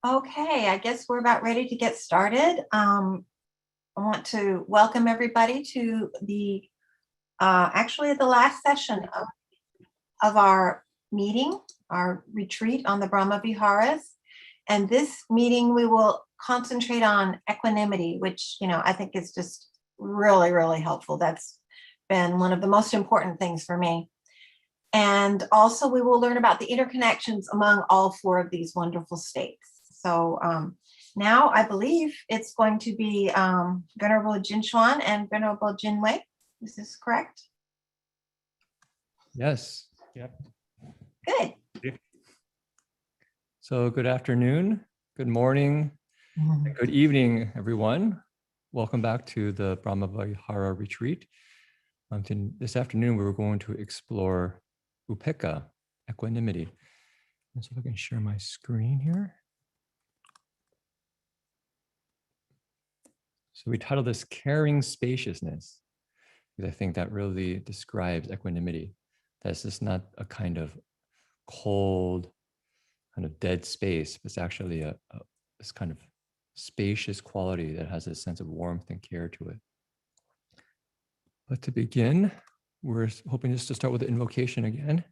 Okay, I guess we're about ready to get started. I want to welcome everybody to the actually the last session of our meeting, our retreat on the Brahma Viharas. And this meeting we will concentrate on equanimity, which I think is just really, really helpful. That's been one of the most important things for me. And also we will learn about the interconnections among all four of these wonderful states. So now I believe it's going to be Venerable Jinshuan and Venerable Jinwei. Is this correct? Yes. Yep. Good. So good afternoon, good morning, and good evening, everyone. Welcome back to the Brahma Vihara retreat. This afternoon, we were going to explore upekkha, equanimity. Let's see if I can share my screen here. So we titled this Caring Spaciousness, because I think that really describes equanimity. That's just not a kind of cold, kind of dead space, but it's actually this kind of spacious quality that has a sense of warmth and care to it. But to begin, we're hoping just to start with the invocation again.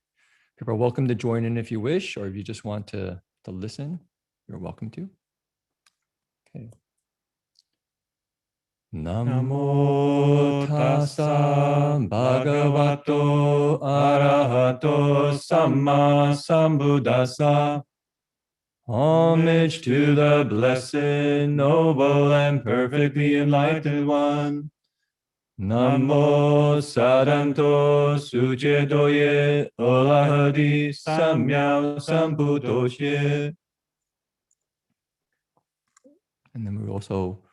People are welcome to join in if you wish, or if you just want to listen, you're welcome to. Okay. Namo tassa bhagavato arahato samma sambuddhassa. Homage to the blessed, noble, and perfectly enlightened one. Namo saranto sucedoye olahadi samyao sambuddhosye. And then we also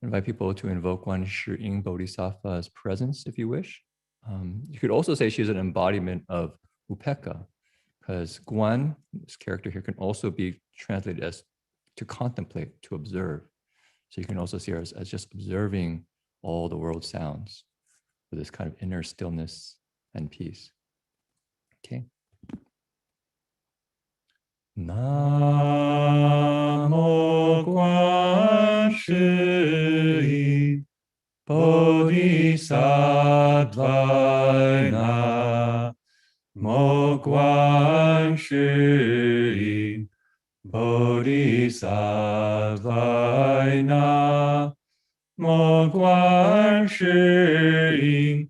invite people to invoke one Shi Ing Bodhisattva's presence if you wish. You could also say she's an embodiment of upekkha, because Guan, this character here, can also be translated as to contemplate, to observe. So you can also see her as just observing all the world sounds with this kind of inner stillness and peace. Okay. Namo Guan Shi Bodhisattvai Namo Guan Shi Bodhisattvai Namo Guan Shi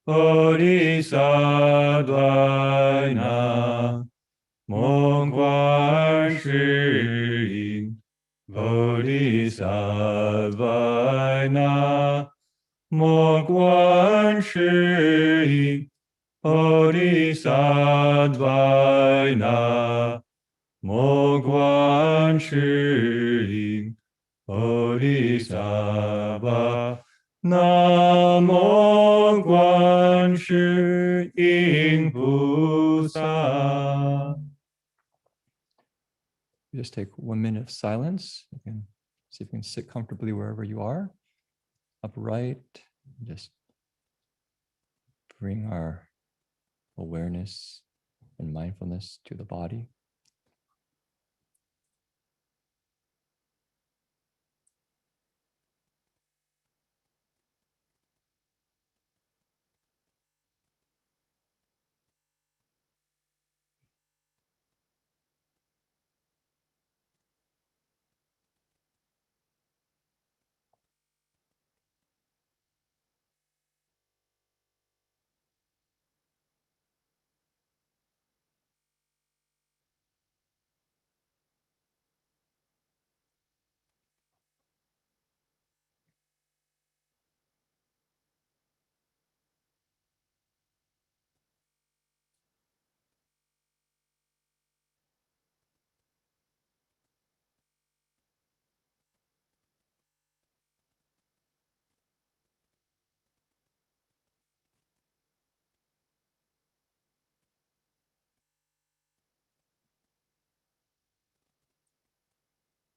Bodhisattvai Namo Guan Shi Bodhisattvai Namo Guan Shi Bodhisattvai Namo Guan Shi Bodhisattva Namo Guan Shi Ing Pusa. Just take 1 minute of silence. You can see if you can sit comfortably wherever you are, upright. Just bring our awareness and mindfulness to the body.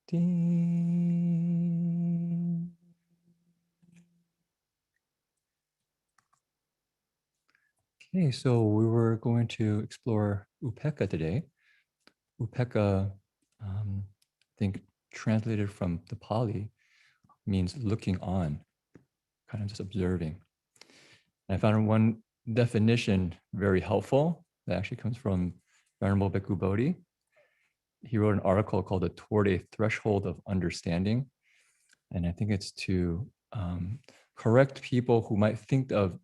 Ding. Okay, so we were going to explore upekkha today. Upekkha think translated from the Pali means looking on, kind of just observing. And I found one definition very helpful that actually comes from Venerable Bhikkhu Bodhi. He wrote an article called Toward a Threshold of Understanding. And I think it's to correct people who might think of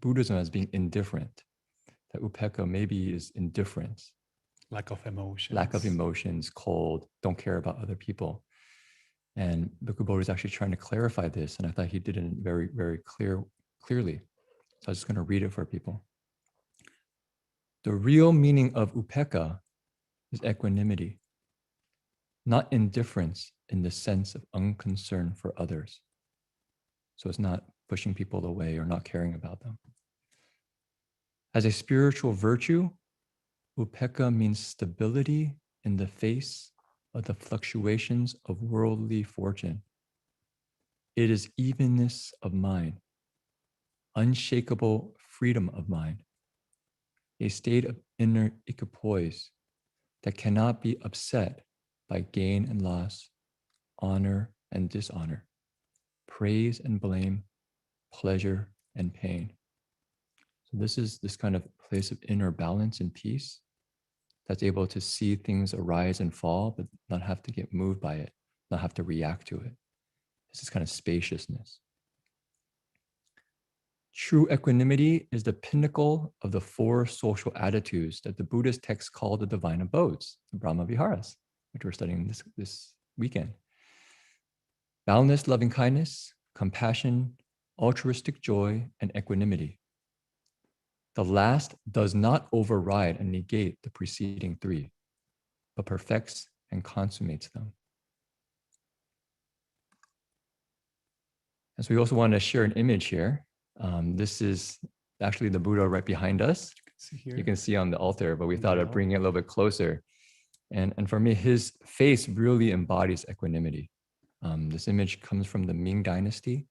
Buddhism as being indifferent, that upekkha maybe is indifference. Lack of emotions, cold, don't care about other people. And Bhikkhu Bodhi is actually trying to clarify this. And I thought he did it very, very clearly. So I was just going to read it for people. The real meaning of upekkha is equanimity, not indifference in the sense of unconcern for others. So it's not pushing people away or not caring about them. As a spiritual virtue, upekkha means stability in the face of the fluctuations of worldly fortune. It is evenness of mind, unshakable freedom of mind, a state of inner equipoise that cannot be upset by gain and loss, honor and dishonor, praise and blame, pleasure and pain. So this is this kind of place of inner balance and peace that's able to see things arise and fall, but not have to get moved by it, not have to react to it. It's this kind of spaciousness. True equanimity is the pinnacle of the four social attitudes that the Buddhist texts call the divine abodes, the Brahma Viharas, which we're studying this weekend. Boundless loving kindness, compassion, altruistic joy, and equanimity. The last does not override and negate the preceding three, but perfects and consummates them. And so we also want to share an image here. This is actually the Buddha right behind us. You can see on the altar, but we thought of bringing it a little bit closer. And for me, his face really embodies equanimity. This image comes from the Ming Dynasty,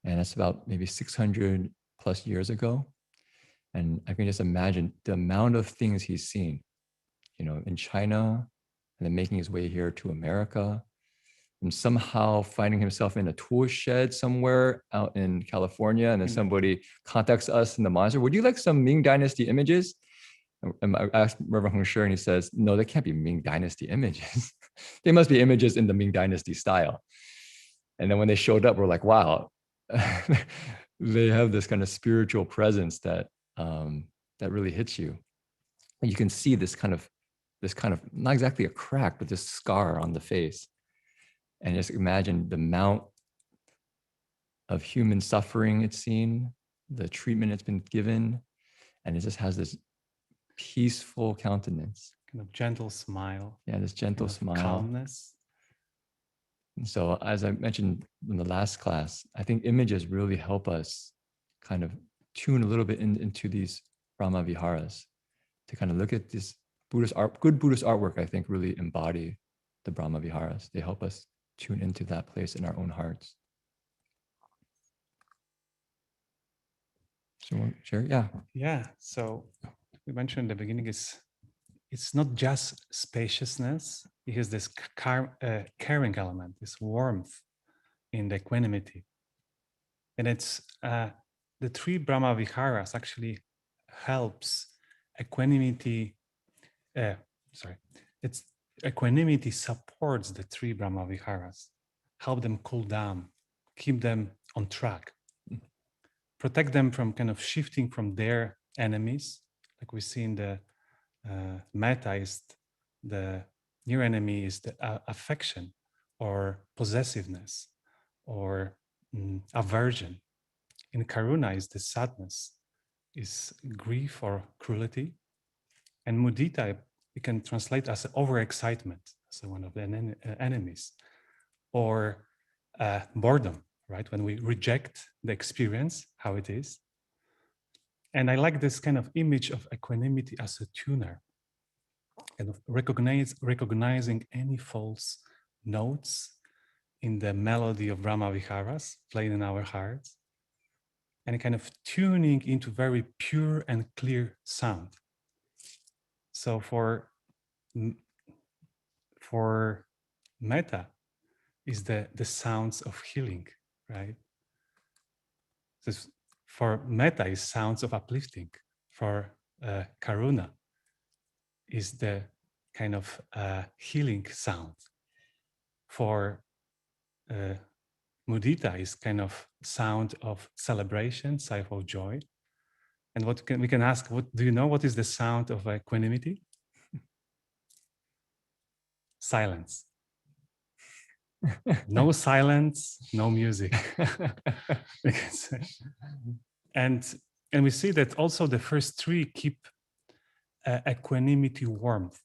and it's about maybe 600 plus years ago. And I can just imagine the amount of things he's seen, in China, and then making his way here to America, and somehow finding himself in a tool shed somewhere out in California. And then somebody contacts us in the monastery. Would you like some Ming Dynasty images? And I asked Reverend Hong Sher, and he says, no, they can't be Ming Dynasty images. They must be images in the Ming Dynasty style. And then when they showed up, we're like, wow, they have this kind of spiritual presence that really hits you. And you can see this kind of, not exactly a crack, but this scar on the face. And just imagine the amount of human suffering it's seen, the treatment it's been given, and it just has this peaceful countenance. Kind of gentle smile. Yeah, this gentle smile. Calmness. And so as I mentioned in the last class, I think images really help us kind of tune a little bit into these Brahma Viharas, to kind of look at this Buddhist art. Good Buddhist artwork, I think, really embody the Brahma Viharas. They help us tune into that place in our own hearts. So, sure, yeah. Yeah, so we mentioned in the beginning it's not just spaciousness. It has this caring element, this warmth in the equanimity. And it's the three Brahma Viharas actually helps equanimity. It's equanimity supports the three Brahma Viharas, help them cool down, keep them on track, protect them from kind of shifting from their enemies. Like we see in the metta, is the near enemy is the affection or possessiveness or aversion. In karuna is the sadness, is grief or cruelty. And mudita, we can translate as overexcitement, so one of the enemies, or boredom, right? When we reject the experience, how it is. And I like this kind of image of equanimity as a tuner, and of recognizing any false notes in the melody of Brahma Viharas playing in our hearts, and kind of tuning into very pure and clear sound. So for For metta is the sounds of healing, right? This, for metta is sounds of uplifting. For karuna is the kind of healing sound. For mudita is kind of sound of celebration, sigh of joy. And we can ask, what do you know? What is the sound of equanimity? Silence. No silence, no music. We can say. And we see that also the first three keep equanimity warmth.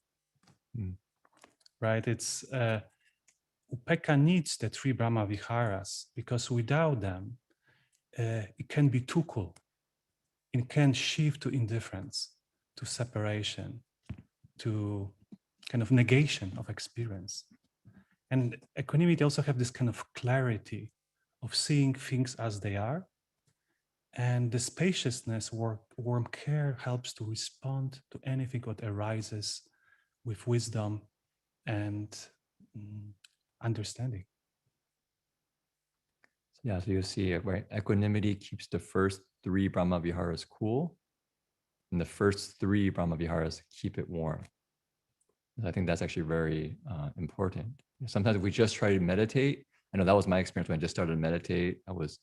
Right? It's Upekkha needs the three Brahma Viharas because without them, it can be too cool. It can shift to indifference, to separation, to kind of negation of experience. And equanimity also have this kind of clarity of seeing things as they are. And the spaciousness, warm care helps to respond to anything what arises with wisdom and understanding. Yeah, so you see, right? Equanimity keeps the first three Brahma Viharas cool, and the first three Brahma Viharas keep it warm. I think that's actually very important. Sometimes we just try to meditate. I know that was my experience when I just started to meditate. I was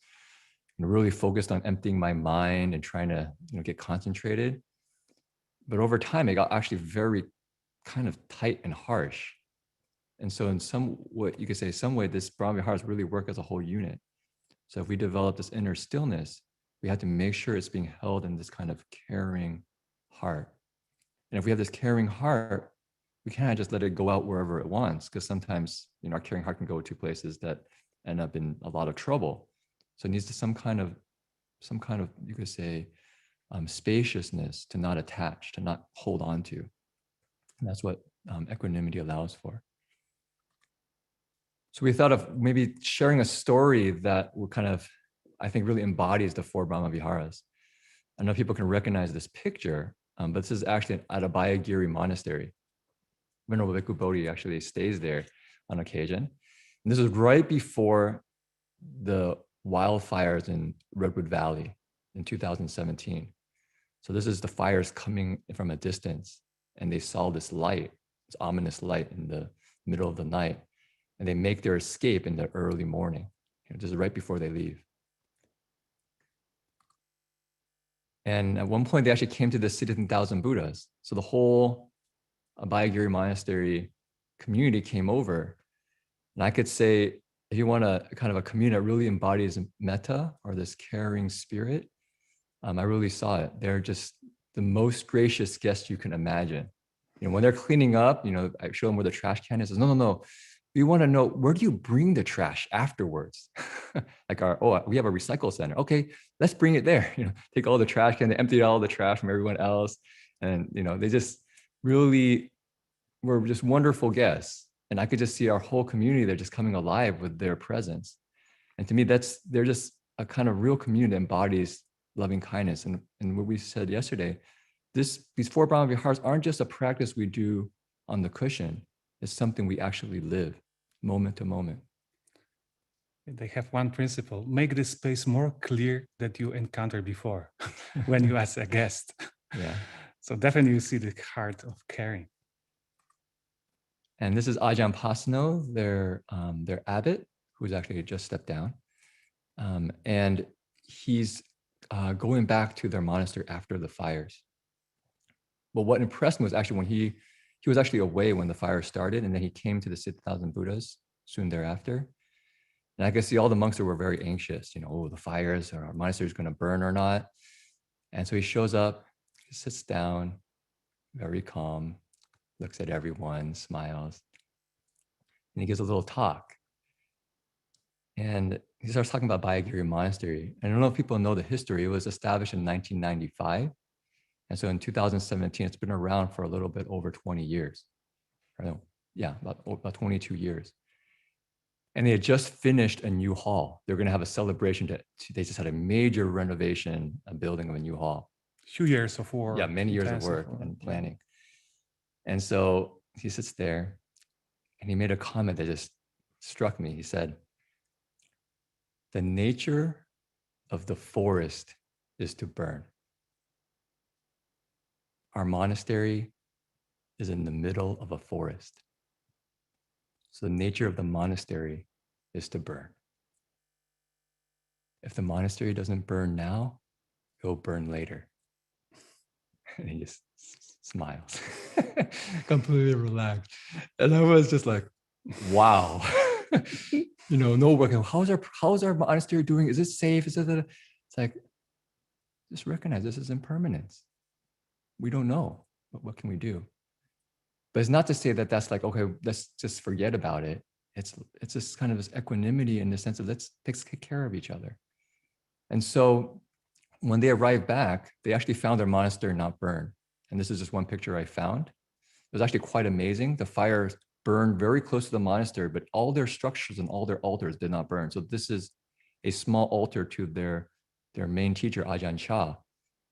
really focused on emptying my mind and trying to get concentrated. But over time, it got actually very kind of tight and harsh. And so in some way, you could say some way, this Brahma Viharas really work as a whole unit. So if we develop this inner stillness, we have to make sure it's being held in this kind of caring heart. And if we have this caring heart, we can't just let it go out wherever it wants, because sometimes our caring heart can go to places that end up in a lot of trouble. So it needs to some kind of you could say spaciousness to not attach, to not hold on to. And that's what equanimity allows for. So we thought of maybe sharing a story that will kind of, I think, really embodies the four Brahma Viharas. I know people can recognize this picture, but this is actually at a Abhayagiri monastery. Venerable Bhikkhu Bodhi actually stays there on occasion. And this is right before the wildfires in Redwood Valley in 2017. So this is the fires coming from a distance, and they saw this light, this ominous light in the middle of the night, and they make their escape in the early morning, just right before they leave. And at one point, they actually came to the city of 10,000 Buddhas. So the whole Abhayagiri monastery community came over. And I could say, if you want a kind of a community that really embodies metta or this caring spirit, I really saw it. They're just the most gracious guests you can imagine. When they're cleaning up, I show them where the trash can is. No. We want to know, where do you bring the trash afterwards? Like we have a recycle center. Okay, let's bring it there. Take all the trash can, they empty all the trash from everyone else. And, they just really were just wonderful guests. And I could just see our whole community, they're just coming alive with their presence. And to me, they're just a kind of real community that embodies loving kindness. And what we said yesterday, these four Brahma Viharas aren't just a practice we do on the cushion. It's something we actually live moment to moment. They have one principle: make the space more clear that you encountered before when you as a guest. Yeah. So definitely you see the heart of caring. And this is Ajahn Pasano, their abbot, who's actually just stepped down. And he's going back to their monastery after the fires. But what impressed me was actually when he was actually away when the fire started, and then he came to the 6,000 Buddhas soon thereafter. And I could see all the monks were very anxious, the fires, or our monastery is going to burn or not. And so he shows up, he sits down, very calm, looks at everyone, smiles, and he gives a little talk. And he starts talking about Abhayagiri Monastery. And I don't know if people know the history. It was established in 1995. And so in 2017, it's been around for a little bit over 20 years. About 22 years. And they had just finished a new hall. They're going to have a celebration. They just had a major renovation, a building of a new hall. Few years of work. Yeah, many years of work and planning. And so he sits there And he made a comment that just struck me. He said, the nature of the forest is to burn. Our monastery is in the middle of a forest. So the nature of the monastery is to burn. If the monastery doesn't burn now, it will burn later. And he just smiles, completely relaxed. And I was just like, wow. No working. How's our monastery doing? Is it safe? Is it? It's like, just recognize this is impermanence. We don't know, but what can we do? But it's not to say that that's like, okay, let's just forget about it. It's just kind of this equanimity in the sense of let's take care of each other. And so when they arrived back, they actually found their monastery not burned. And this is just one picture I found. It was actually quite amazing. The fire burned very close to the monastery, but all their structures and all their altars did not burn. So this is a small altar to their main teacher, Ajahn Chah,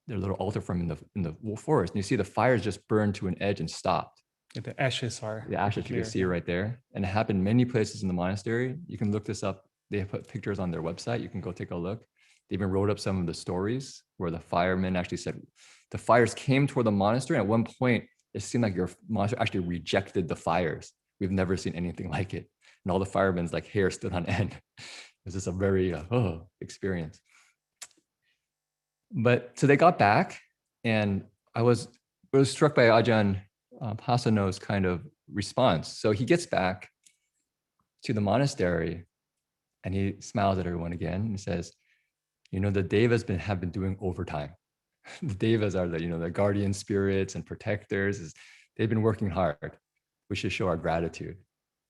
their little altar from in the forest. And you see the fires just burned to an edge and stopped. The ashes are. The ashes, clear. you can see right there. And it happened many places in the monastery. You can look this up. They put pictures on their website. You can go take a look. They even wrote up some of the stories where the firemen actually said the fires came toward the monastery. And at one point, it seemed like your monastery actually rejected the fires. We've never seen anything like it. And all the firemen's like hair stood on end. It was just a very experience. But so they got back, and I was struck by Ajahn Pasano's kind of response. So he gets back to the monastery and he smiles at everyone again and says, the devas have been doing overtime. The devas are the guardian spirits and protectors. They've been working hard. We should show our gratitude.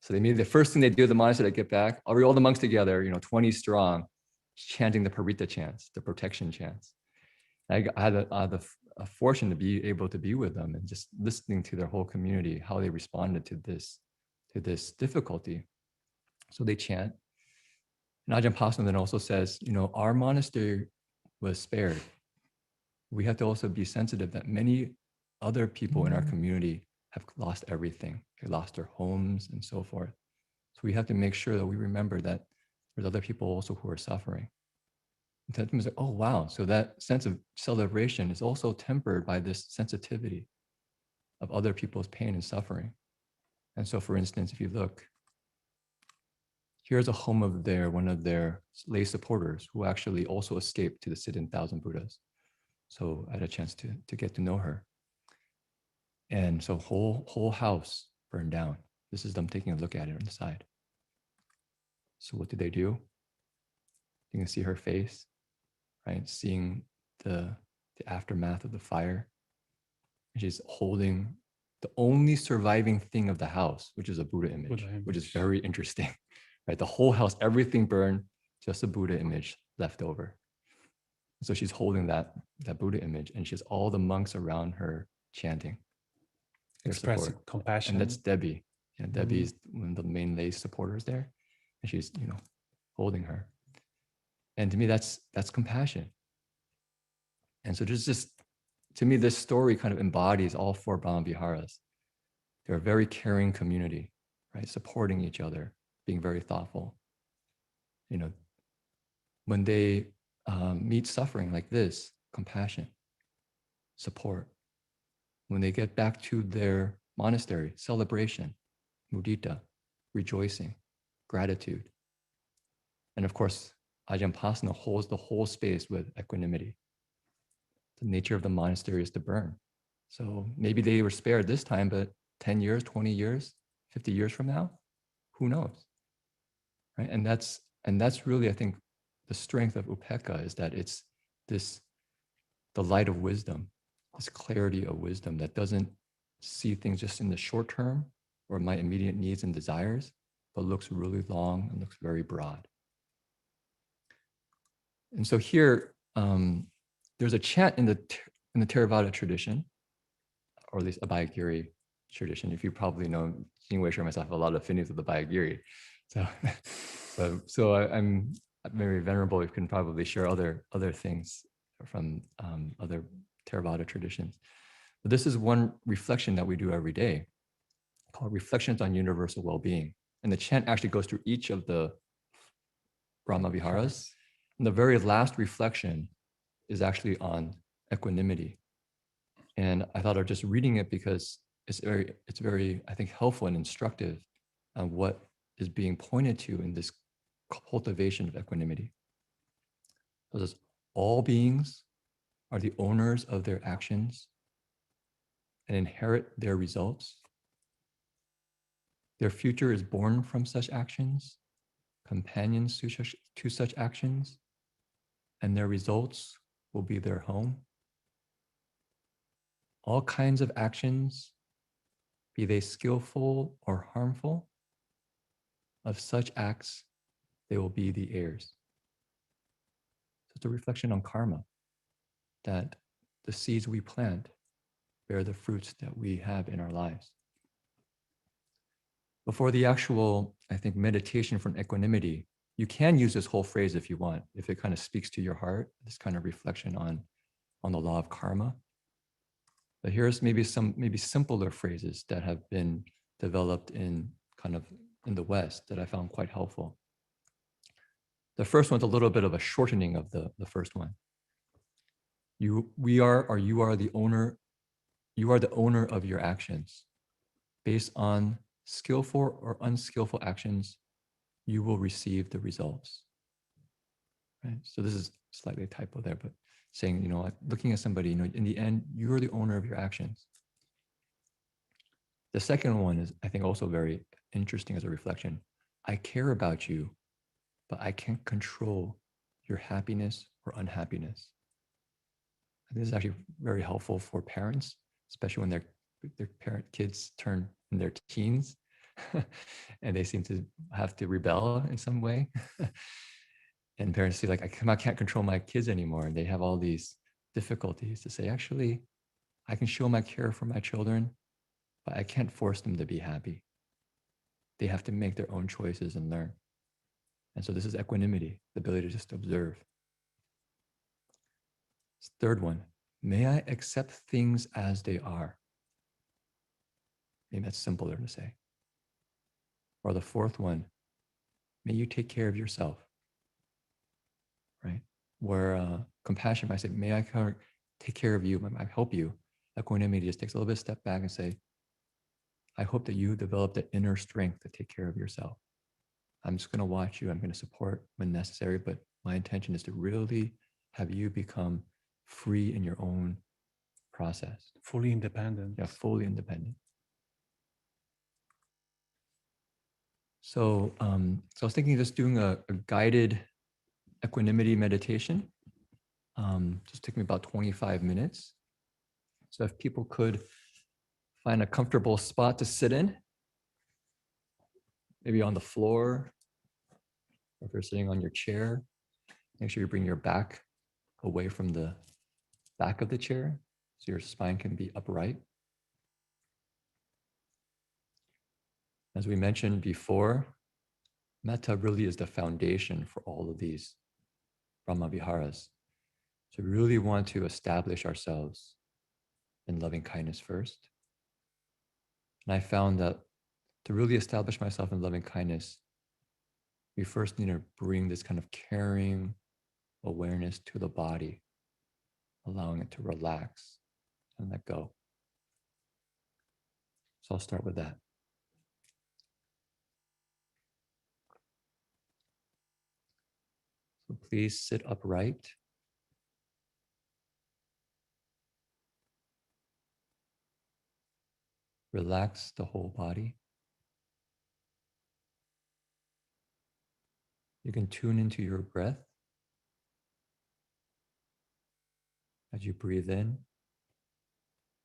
So they made the first thing they do at the monastery to get back, all the monks together, 20 strong, chanting the Parita chants, the protection chants. I had the fortune to be able to be with them and just listening to their whole community, how they responded to this difficulty. So they chant. And Ajahn Pasano then also says, our monastery was spared. We have to also be sensitive that many other people in our community have lost everything. They lost their homes and so forth. So we have to make sure that we remember that there's other people also who are suffering. And that was like, oh, wow. So that sense of celebration is also tempered by this sensitivity of other people's pain and suffering. And so, for instance, if you look, here's a home of one of their lay supporters who actually also escaped to the Siddhin Thousand Buddhas. So I had a chance to get to know her. And so whole house burned down. This is them taking a look at it on the side. So what did they do? You can see her face, right? Seeing the aftermath of the fire. And she's holding the only surviving thing of the house, which is a Buddha image, which is very interesting, right? The whole house, everything burned, just a Buddha image left over. So she's holding that Buddha image, and she has all the monks around her chanting. Expressing compassion. And that's Debbie. And Debbie is one of the main lay supporters there. And she's, holding her. And to me, that's compassion. And so there's just, to me, this story kind of embodies all four Brahma Viharas. They're a very caring community, right? Supporting each other, being very thoughtful. When they meet suffering like this, compassion, support. When they get back to their monastery, celebration, mudita, rejoicing, gratitude. And of course, Ajahn Pasano holds the whole space with equanimity. The nature of the monastery is to burn. So maybe they were spared this time, but 10 years, 20 years, 50 years from now, who knows? Right? And that's really, I think, the strength of upekkha is that it's the light of wisdom, this clarity of wisdom that doesn't see things just in the short term or my immediate needs and desires, but looks really long and looks very broad. And so here, there's a chant in the Theravada tradition, or at least Abhayagiri tradition. If you probably know, Jingwei myself have a lot of affinities with the Abhayagiri. So I'm very venerable. You can probably share other things from other Theravada traditions. But this is one reflection that we do every day. called Reflections on Universal Well-Being. And the chant actually goes through each of the Brahma Viharas. And the very last reflection is actually on equanimity. And I thought of just reading it because it's very, I think, helpful and instructive on what is being pointed to in this cultivation of equanimity. So it says, all beings are the owners of their actions and inherit their results. Their future is born from such actions, companions to such actions, and their results will be their home. All kinds of actions, be they skillful or harmful, of such acts, they will be the heirs. So it's a reflection on karma, that the seeds we plant bear the fruits that we have in our lives. Before the actual, I think, meditation from equanimity, you can use this whole phrase if you want, if it kind of speaks to your heart, this kind of reflection on the law of karma. But here's maybe some simpler phrases that have been developed in the West that I found quite helpful. The first one's a little bit of a shortening of the first one. You are the owner of your actions. Based on skillful or unskillful actions, you will receive the results. Right? So this is slightly a typo there, but saying, looking at somebody, in the end, you're the owner of your actions. The second one is, I think, also very interesting as a reflection. I care about you, but I can't control your happiness or unhappiness. This is actually very helpful for parents, especially when their kids turn in their teens and they seem to have to rebel in some way. And parents feel like, I can't control my kids anymore. And they have all these difficulties to say, actually, I can show my care for my children, but I can't force them to be happy. They have to make their own choices and learn. And so this is equanimity, the ability to just observe. Third one, may I accept things as they are. Maybe that's simpler to say. Or the fourth one, may you take care of yourself, right? Where compassion might say, may I take care of you, I help you. Equanimity just takes a little bit of step back and say, I hope that you develop the inner strength to take care of yourself. I'm just going to watch you. I'm going to support when necessary, but my intention is to really have you become free in your own process. Fully independent. Yeah, fully independent. So, so I was thinking of just doing a guided equanimity meditation. Just took me about 25 minutes. So if people could find a comfortable spot to sit in, maybe on the floor, or if you're sitting on your chair, make sure you bring your back away from the back of the chair so your spine can be upright. As we mentioned before, metta really is the foundation for all of these Brahma Viharas. So we really want to establish ourselves in loving kindness first. And I found that to really establish myself in loving kindness, we first need to bring this kind of caring awareness to the body, allowing it to relax and let go. So I'll start with that. So please sit upright. Relax the whole body. You can tune into your breath as you breathe in.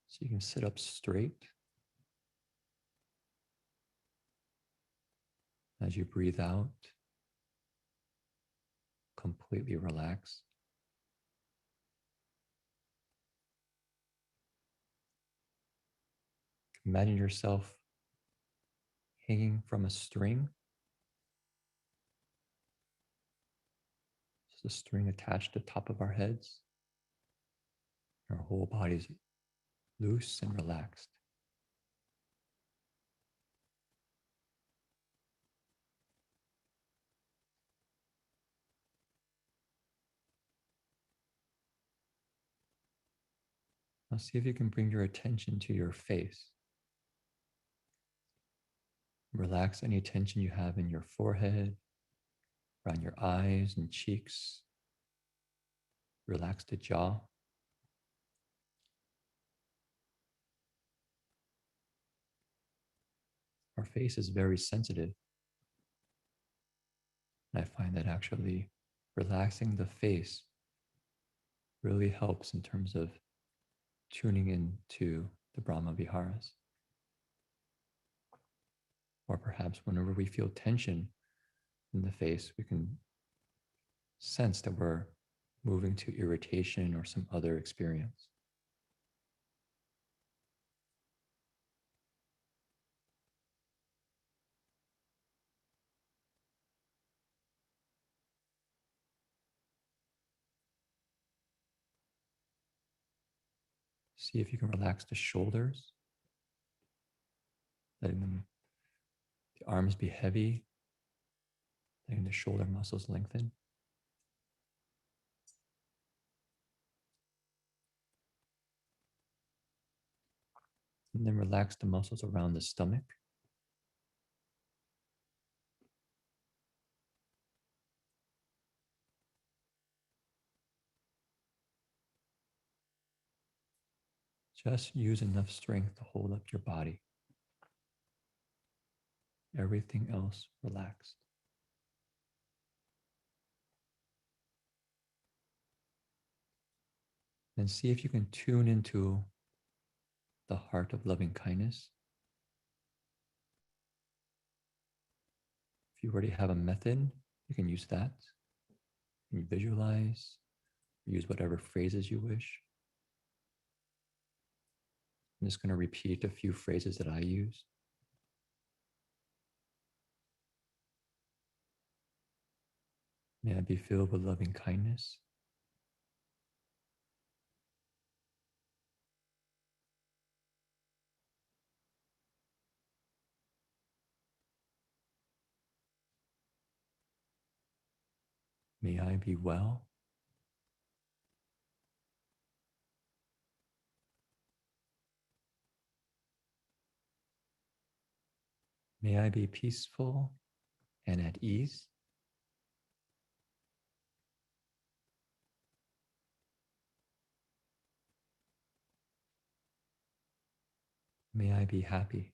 So you can sit up straight. As you breathe out, completely relax. Imagine yourself hanging from a string. Just a string attached to the top of our heads. Our whole body's loose and relaxed. Now see if you can bring your attention to your face. Relax any tension you have in your forehead, around your eyes and cheeks. Relax the jaw. Our face is very sensitive. And I find that actually relaxing the face really helps in terms of tuning into the Brahma Viharas. Or perhaps whenever we feel tension in the face, we can sense that we're moving to irritation or some other experience. See if you can relax the shoulders, letting the arms be heavy, letting the shoulder muscles lengthen. And then relax the muscles around the stomach. Just use enough strength to hold up your body. Everything else relaxed. And see if you can tune into the heart of loving kindness. If you already have a method, you can use that. You can visualize, use whatever phrases you wish. I'm just going to repeat a few phrases that I use. May I be filled with loving kindness. May I be well. May I be peaceful and at ease. May I be happy.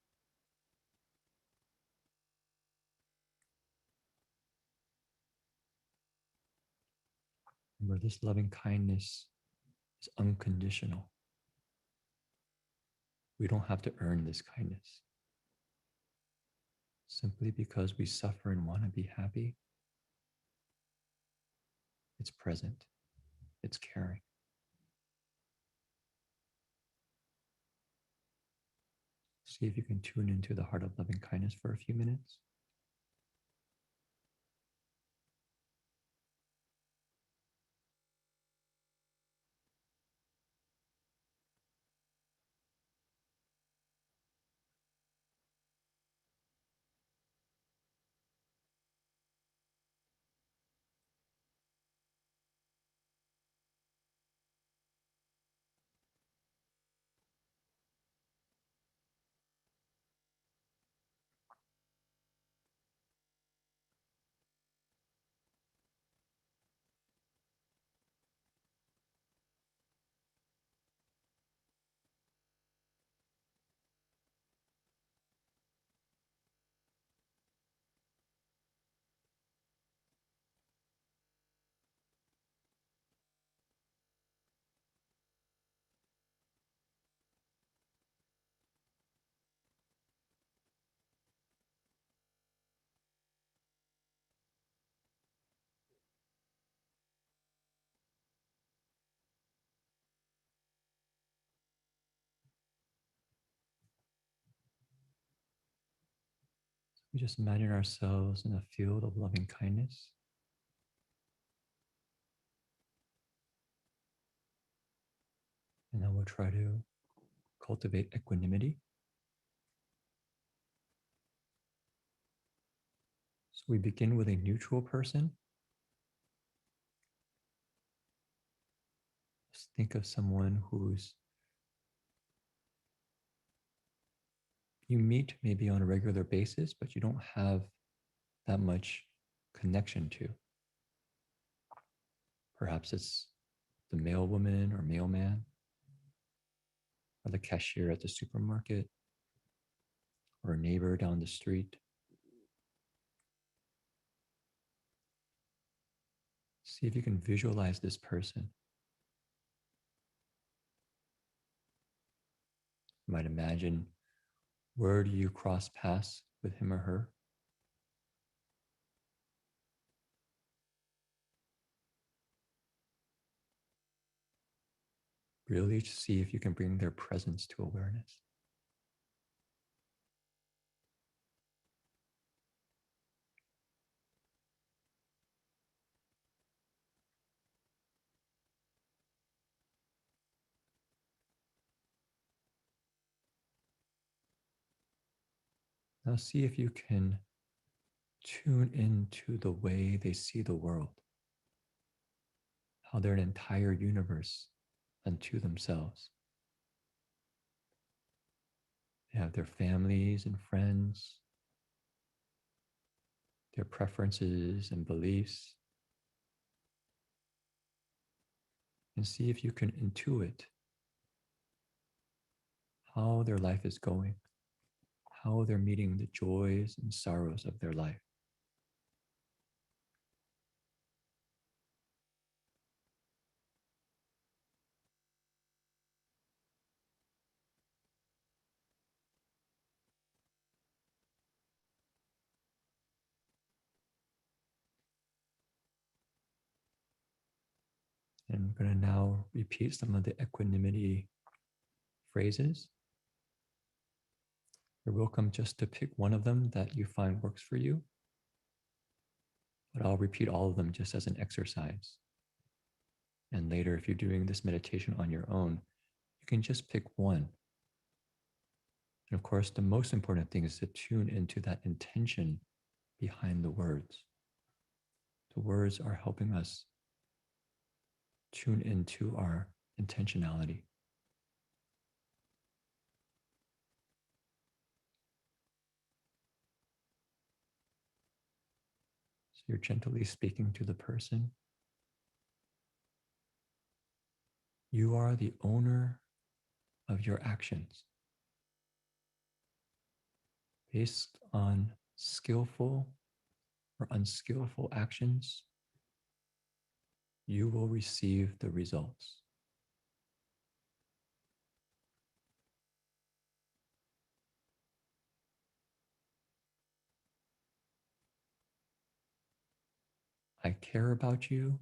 Remember, this loving kindness is unconditional. We don't have to earn this kindness. Simply because we suffer and want to be happy, it's present, it's caring. See if you can tune into the heart of loving kindness for a few minutes. We just imagine ourselves in a field of loving kindness. And then we'll try to cultivate equanimity. So we begin with a neutral person. Just think of someone who's you meet maybe on a regular basis, but you don't have that much connection to. Perhaps it's the male woman or male man, or the cashier at the supermarket, or a neighbor down the street. See if you can visualize this person. You might imagine, where do you cross paths with him or her? Really see if you can bring their presence to awareness. Now see if you can tune into the way they see the world, how they're an entire universe unto themselves. They have their families and friends, their preferences and beliefs, and see if you can intuit how their life is going, how they're meeting the joys and sorrows of their life. And I'm going to now repeat some of the equanimity phrases. You're welcome just to pick one of them that you find works for you, but I'll repeat all of them just as an exercise. And later, if you're doing this meditation on your own, you can just pick one. And of course, the most important thing is to tune into that intention behind the words. The words are helping us tune into our intentionality. So you're gently speaking to the person. You are the owner of your actions. Based on skillful or unskillful actions, you will receive the results. I care about you,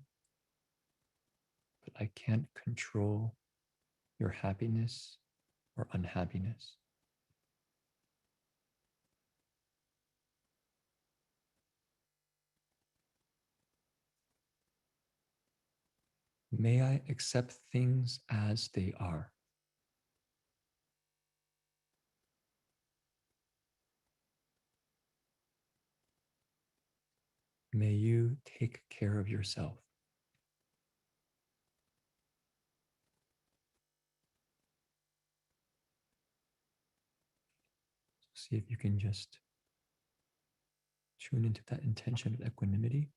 but I can't control your happiness or unhappiness. May I accept things as they are. May you take care of yourself. See if you can just tune into that intention of equanimity,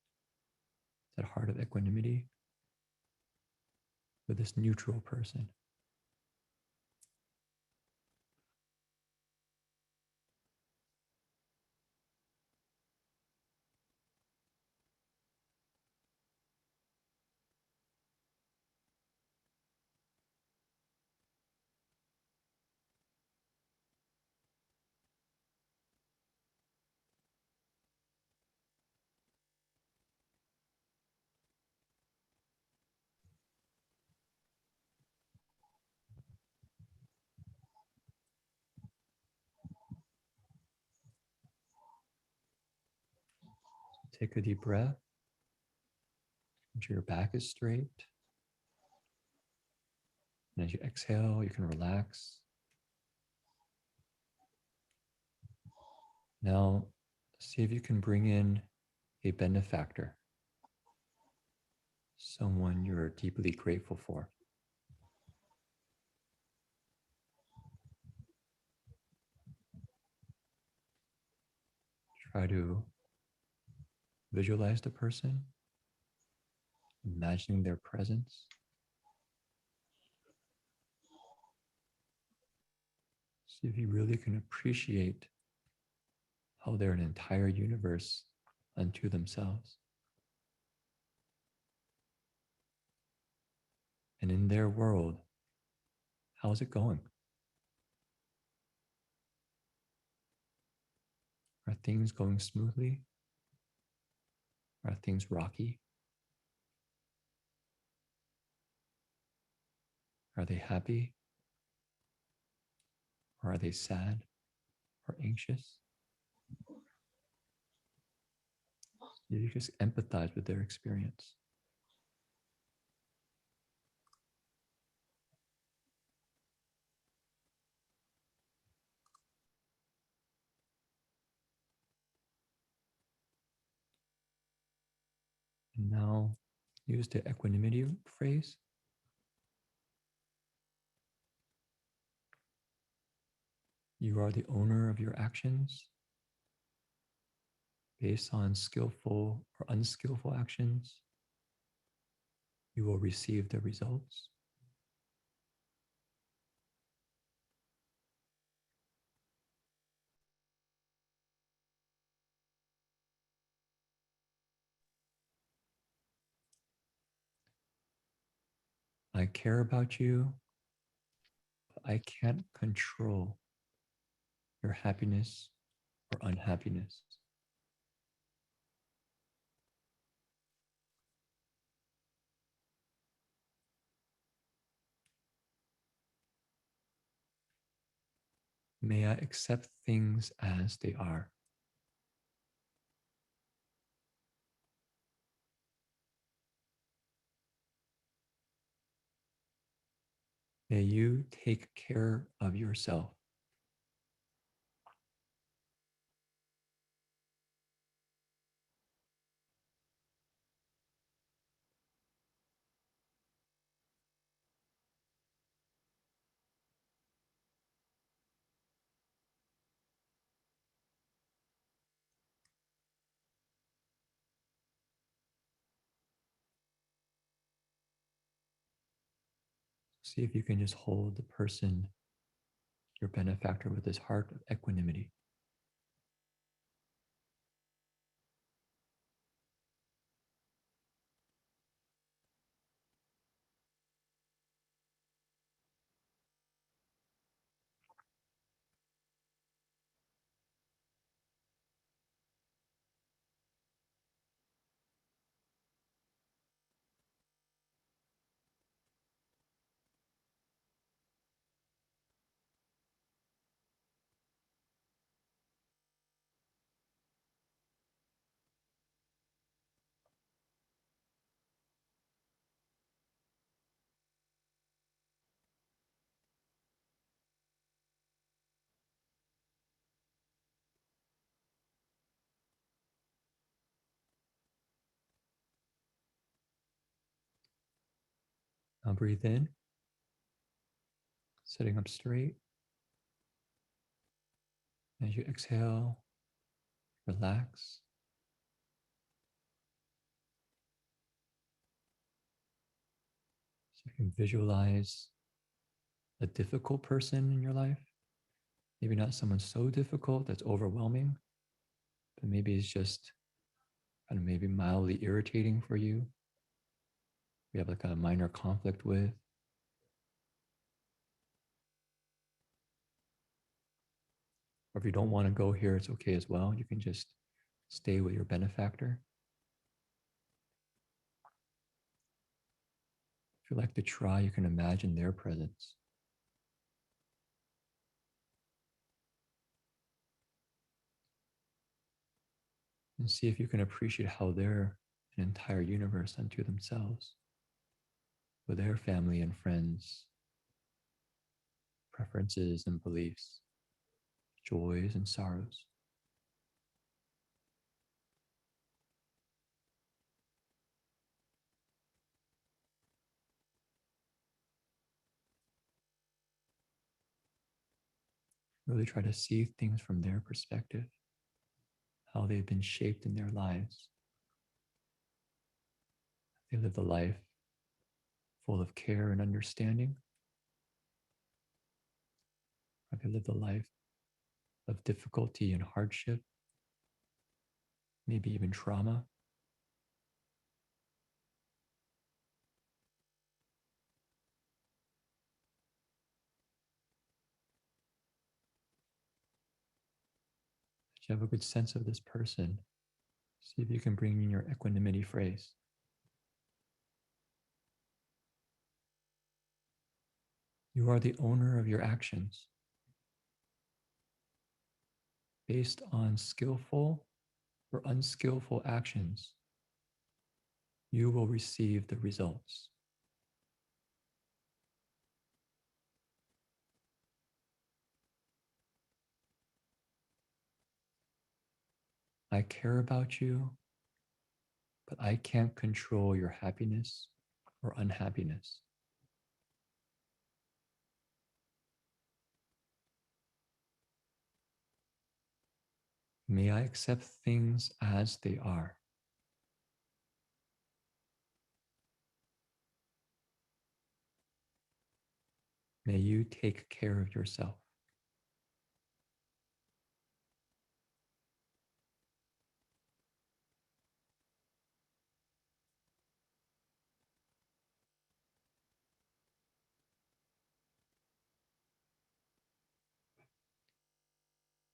that heart of equanimity with this neutral person. Take a deep breath. Ensure your back is straight. And as you exhale, you can relax. Now, see if you can bring in a benefactor, someone you're deeply grateful for. try to visualize the person, imagining their presence. See if you really can appreciate how they're an entire universe unto themselves. And in their world, how's it going? Are things going smoothly? Are things rocky? Are they happy? Or are they sad or anxious? You just empathize with their experience. And now use the equanimity phrase. You are the owner of your actions. Based on skillful or unskillful actions, you will receive the results. I care about you, but I can't control your happiness or unhappiness. May I accept things as they are. May you take care of yourself. See if you can just hold the person, your benefactor, with this heart of equanimity. Now breathe in, sitting up straight. As you exhale, relax. So you can visualize a difficult person in your life. Maybe not someone so difficult that's overwhelming, but maybe it's just kind of maybe mildly irritating for you. You have like a minor conflict with. Or if you don't want to go here, it's okay as well. You can just stay with your benefactor. If you like to try, you can imagine their presence. And see if you can appreciate how they're an entire universe unto themselves, with their family and friends, preferences and beliefs, joys and sorrows. Really try to see things from their perspective, how they've been shaped in their lives. They live a life full of care and understanding, or they live a life of difficulty and hardship, maybe even trauma. If you have a good sense of this person, see if you can bring in your equanimity phrase. You are the owner of your actions. Based on skillful or unskillful actions, you will receive the results. I care about you, but I can't control your happiness or unhappiness. May I accept things as they are. May you take care of yourself.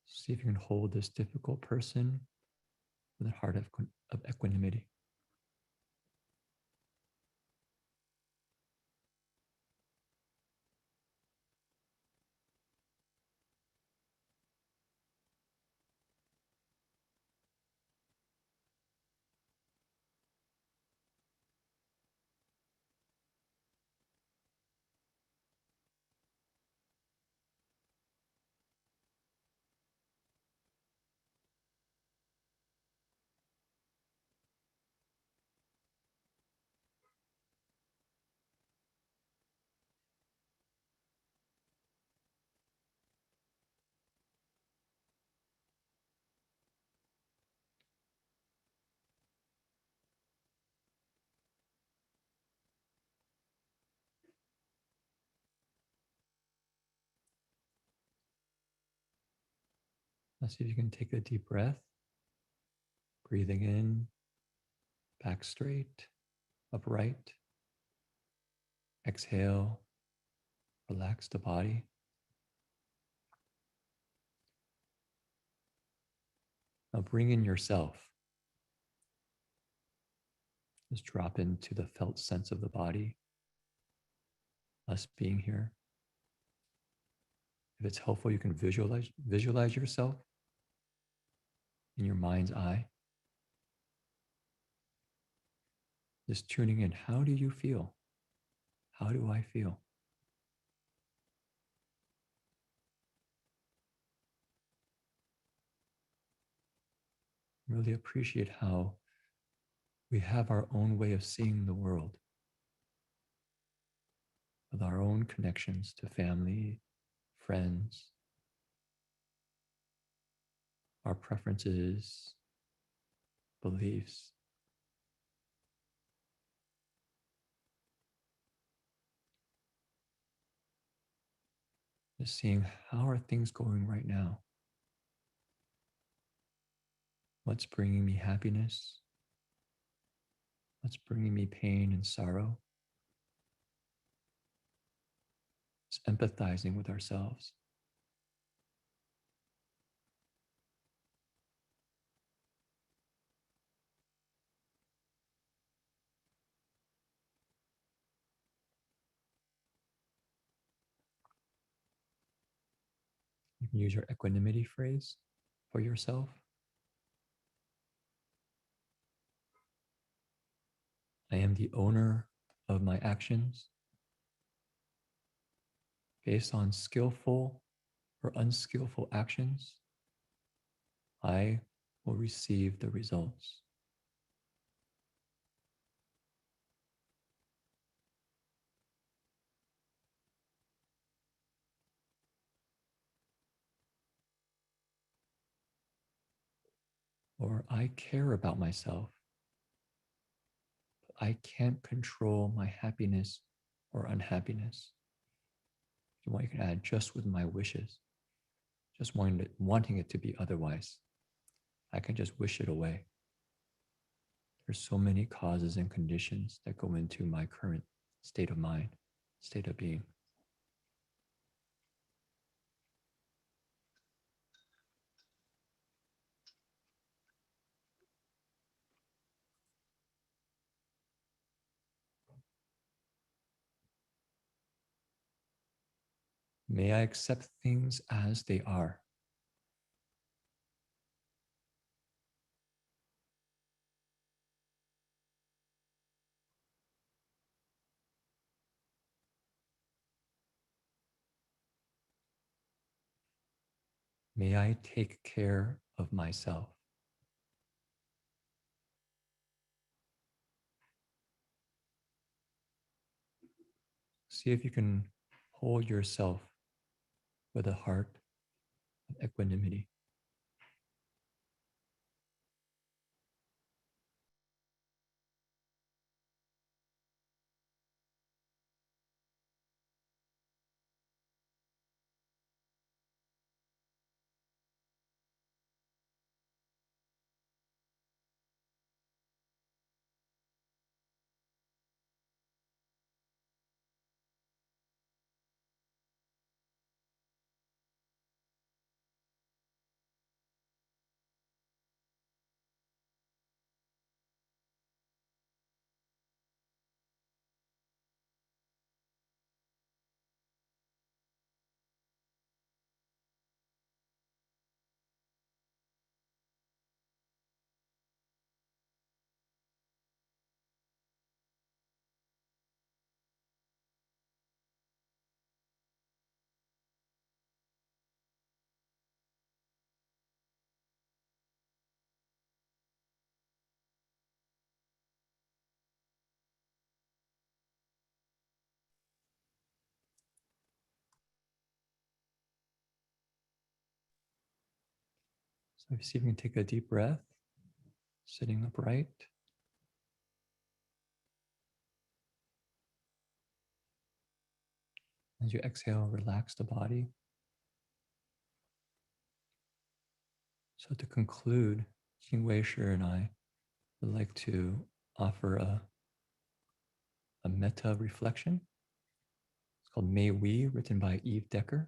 See if you can hold this difficult person with a heart of equanimity. Now see if you can take a deep breath, breathing in, back straight, upright. Exhale, relax the body. Now bring in yourself. Just drop into the felt sense of the body, us being here. If it's helpful, you can visualize yourself in your mind's eye. Just tuning in. How do you feel? How do I feel? Really appreciate how we have our own way of seeing the world, with our own connections to family, friends, our preferences, beliefs. Just seeing how are things going right now? What's bringing me happiness? What's bringing me pain and sorrow? It's empathizing with ourselves. You can use your equanimity phrase for yourself. I am the owner of my actions. Based on skillful or unskillful actions, I will receive the results. or I care about myself. I can't control my happiness or unhappiness. If you want, you can add just with my wishes, just wanting it to be otherwise. I can just wish it away. There's so many causes and conditions that go into my current state of mind, state of being. May I accept things as they are. May I take care of myself. See if you can hold yourself with a heart of equanimity. So see if you can take a deep breath, sitting upright. As you exhale, relax the body. So to conclude, Jing Wei Shi and I would like to offer a metta reflection. It's called May We, written by Eve Decker.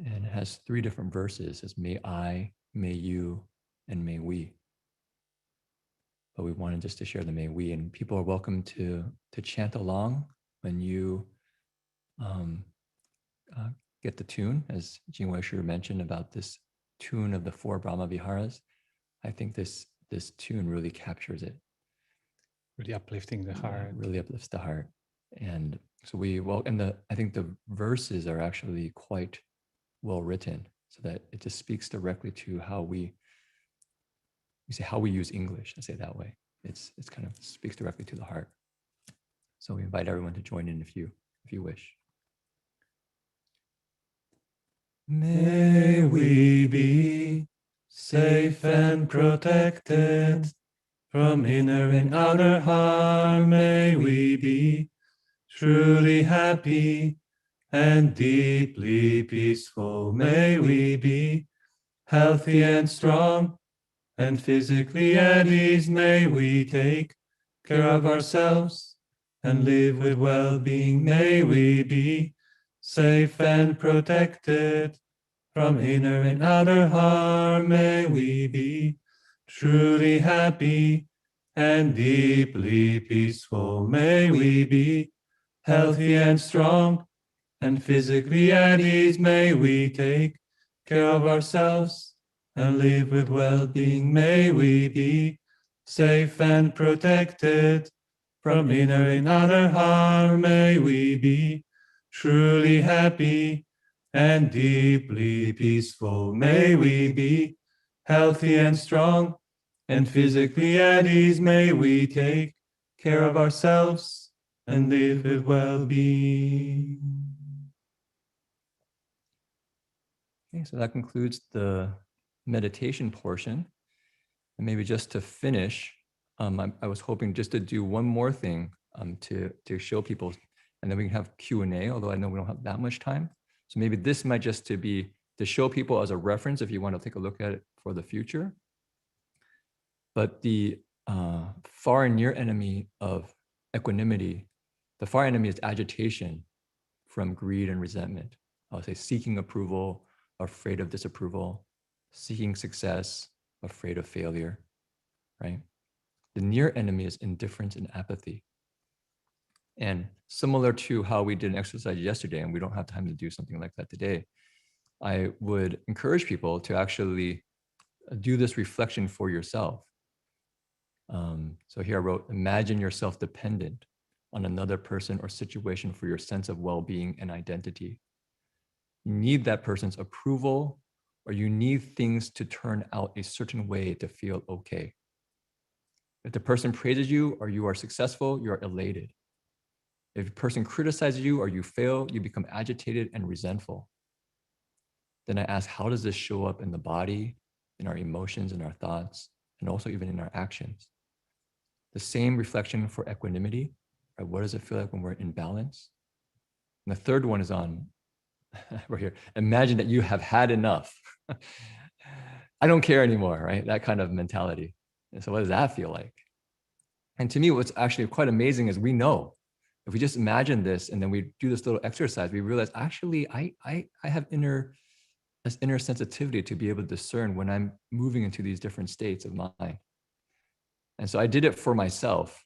And it has 3 different verses. It's may I, may you, and may we. But we wanted just to share the may we, and people are welcome to chant along when you get the tune, as Jing Wei Shi mentioned about this tune of the 4 Brahma Viharas. I think this tune really captures it. Really uplifting the heart. Really uplifts the heart. And so I think the verses are actually quite well written, so that it just speaks directly to how we use English. I say it that way. It's kind of speaks directly to the heart. So we invite everyone to join in if you wish. May we be safe and protected from inner and outer harm. May we be truly happy and deeply peaceful. May we be healthy and strong and physically at ease. May we take care of ourselves and live with well-being. May we be safe and protected from inner and outer harm. May we be truly happy and deeply peaceful. May we be healthy and strong and physically at ease. May we take care of ourselves and live with well-being. May we be safe and protected from inner and outer harm. May we be truly happy and deeply peaceful. May we be healthy and strong and physically at ease. May we take care of ourselves and live with well-being. Okay, so that concludes the meditation portion. And maybe just to finish, I was hoping just to do one more thing to show people, and then we can have Q&A, although I know we don't have that much time. So maybe this might just to show people as a reference if you want to take a look at it for the future. But the far and near enemy of equanimity, the far enemy is agitation from greed and resentment. I would say seeking approval, afraid of disapproval, seeking success, afraid of failure, right? The near enemy is indifference and apathy. And similar to how we did an exercise yesterday, and we don't have time to do something like that today, I would encourage people to actually do this reflection for yourself. So here I wrote, imagine yourself dependent on another person or situation for your sense of well-being and identity. You need that person's approval, or you need things to turn out a certain way to feel okay. If the person praises you or you are successful, you are elated. If a person criticizes you or you fail, you become agitated and resentful. Then I ask, how does this show up in the body, in our emotions, in our thoughts, and also even in our actions? The same reflection for equanimity, right? What does it feel like when we're in balance? And the third one is on, right here, imagine that you have had enough. I don't care anymore, right? That kind of mentality. And so what does that feel like? And to me, what's actually quite amazing is we know, if we just imagine this and then we do this little exercise, we realize actually I have inner sensitivity to be able to discern when I'm moving into these different states of mind. And so I did it for myself.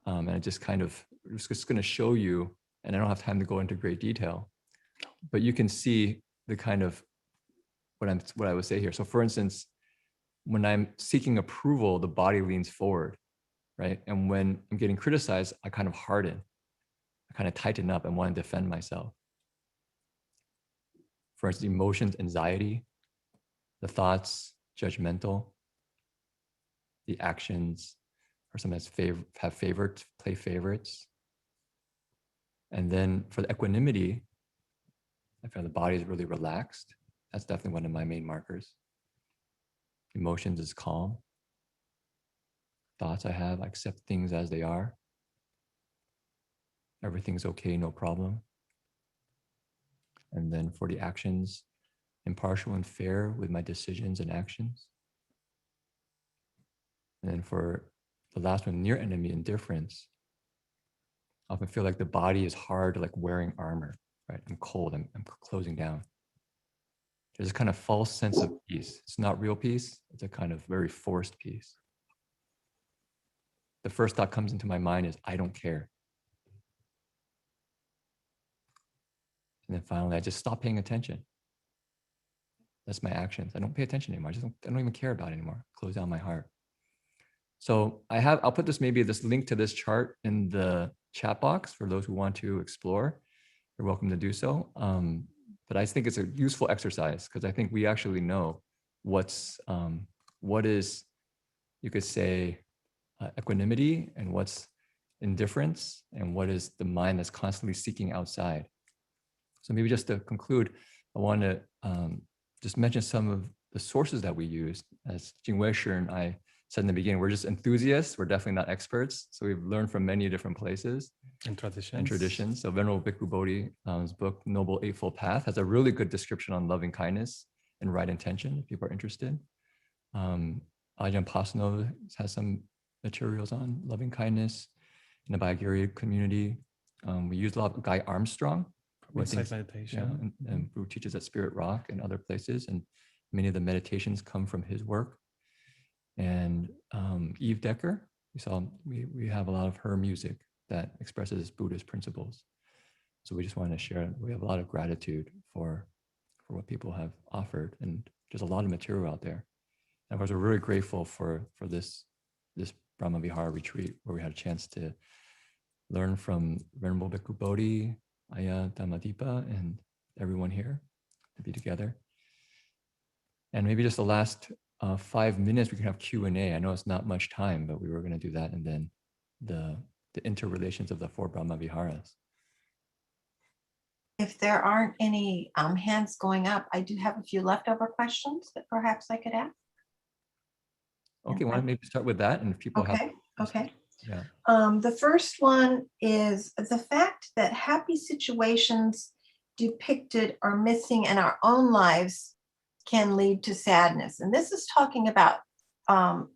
And I just kind of, was just going to show you, and I don't have time to go into great detail, but you can see the kind of what I would say here. So for instance, when I'm seeking approval, the body leans forward, right? And when I'm getting criticized, I kind of harden. I kind of tighten up and want to defend myself. For instance, emotions, anxiety, the thoughts, judgmental, the actions, or sometimes have favorites, play favorites. And then for the equanimity, I find the body is really relaxed. That's definitely one of my main markers. Emotions is calm. Thoughts I have, I accept things as they are. Everything's okay, no problem. And then for the actions, impartial and fair with my decisions and actions. And then for the last one, near enemy, indifference. I often feel like the body is hard, like wearing armor, right? I'm cold, I'm closing down. There's a kind of false sense of peace. It's not real peace. It's a kind of very forced peace. The first thought comes into my mind is, I don't care. And then finally, I just stop paying attention. That's my actions. I don't pay attention anymore. I don't even care about it anymore. Close down my heart. So I'll put this link to this chart in the chat box for those who want to explore. You're welcome to do so. But I think it's a useful exercise because I think we actually know what is, you could say, equanimity, and what's indifference, and what is the mind that's constantly seeking outside. So maybe just to conclude, I want to just mention some of the sources that we use. As Jingwei Shi and I said in the beginning, we're just enthusiasts. We're definitely not experts. So we've learned from many different places and traditions. So Venerable Bhikkhu Bodhi's book, Noble Eightfold Path, has a really good description on loving kindness and right intention, if people are interested. Ajahn Pasanno has some materials on loving kindness in the Bhagiri community. We use a lot of Guy Armstrong. Insight meditation. Yeah, and who teaches at Spirit Rock and other places. And many of the meditations come from his work. And Eve Decker, we have a lot of her music that expresses Buddhist principles. So we just want to share, we have a lot of gratitude for what people have offered. And there's a lot of material out there. And of course, we're really grateful for this Brahma Vihara retreat, where we had a chance to learn from Venerable Bhikkhu Bodhi, Ayya Dhammadipa, and everyone here to be together. And maybe just the last 5 minutes, we can have Q&A. I know it's not much time, but we were going to do that. And then the interrelations of the four Brahma Viharas. If there aren't any hands going up, I do have a few leftover questions that perhaps I could ask. Okay, why don't maybe start with that, and if people have. Okay, okay. Yeah. The first one is the fact that happy situations depicted or missing in our own lives can lead to sadness. And this is talking about